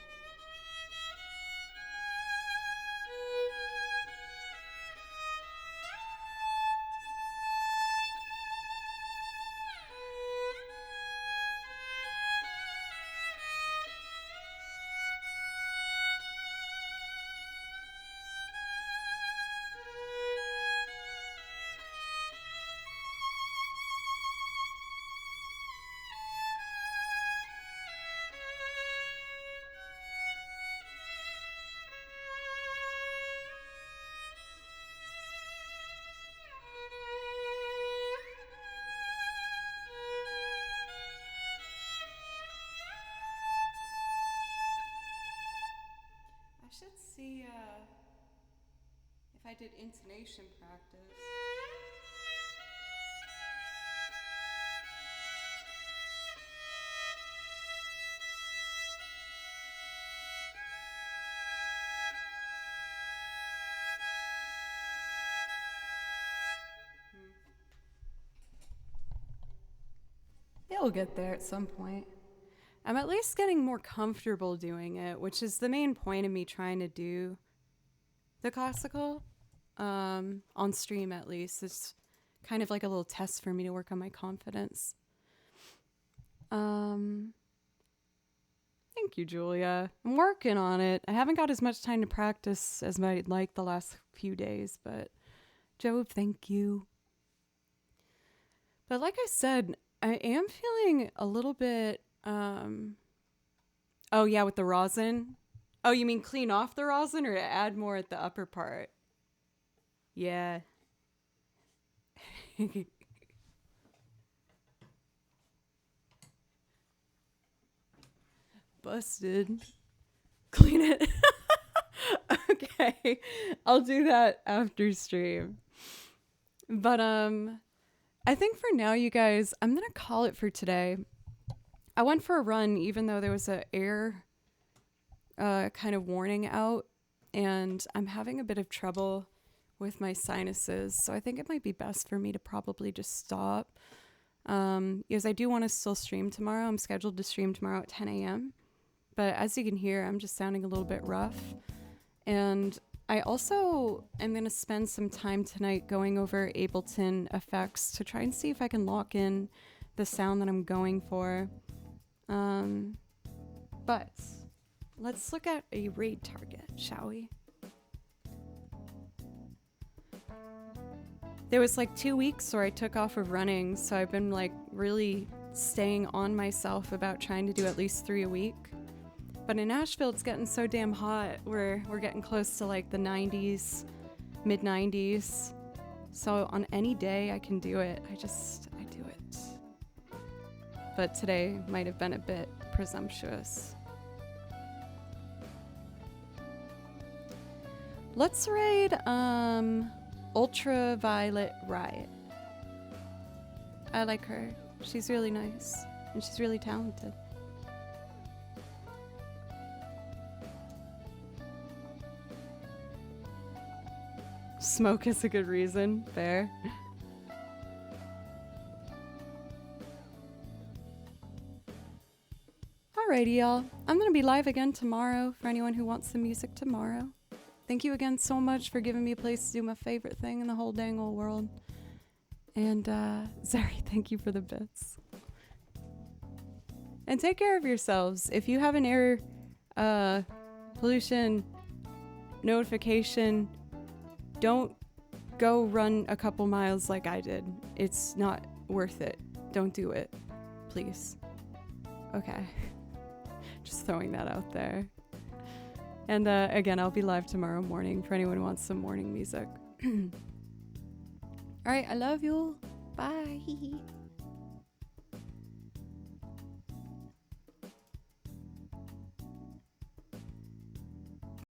I should see if I did intonation practice. It'll get there at some point. I'm at least getting more comfortable doing it, which is the main point of me trying to do the classical on stream, at least. It's kind of like a little test for me to work on my confidence. Thank you, Julia. I'm working on it. I haven't got as much time to practice as I'd like the last few days, but Jove, thank you. But like I said, I am feeling a little bit, oh yeah, with the rosin. Oh, you mean clean off the rosin or add more at the upper part? Yeah. Busted. Clean it. Okay. I'll do that after stream. But, I think for now, you guys, I'm going to call it for today. I went for a run, even though there was a air kind of warning out, and I'm having a bit of trouble with my sinuses, so I think it might be best for me to probably just stop. Because I do want to still stream tomorrow. I'm scheduled to stream tomorrow at 10 a.m., but as you can hear, I'm just sounding a little bit rough. And I also am going to spend some time tonight going over Ableton effects to try and see if I can lock in the sound that I'm going for. But let's look at a raid target, shall we? There was like 2 weeks where I took off of running, so I've been like really staying on myself about trying to do at least 3 a week. But in Nashville, it's getting so damn hot. We're getting close to like the 90s, mid 90s. So on any day I can do it. I do it. But today might have been a bit presumptuous. Let's raid Ultraviolet Riot. I like her. She's really nice and she's really talented. Smoke is a good reason. Fair. Alrighty, y'all. I'm gonna be live again tomorrow for anyone who wants some music tomorrow. Thank you again so much for giving me a place to do my favorite thing in the whole dang old world. And Zari, thank you for the bits. And take care of yourselves. If you have an air pollution notification, don't go run a couple miles like I did. It's not worth it. Don't do it. Please. Okay. Just throwing that out there. And again, I'll be live tomorrow morning for anyone who wants some morning music. All right, I love you. Bye.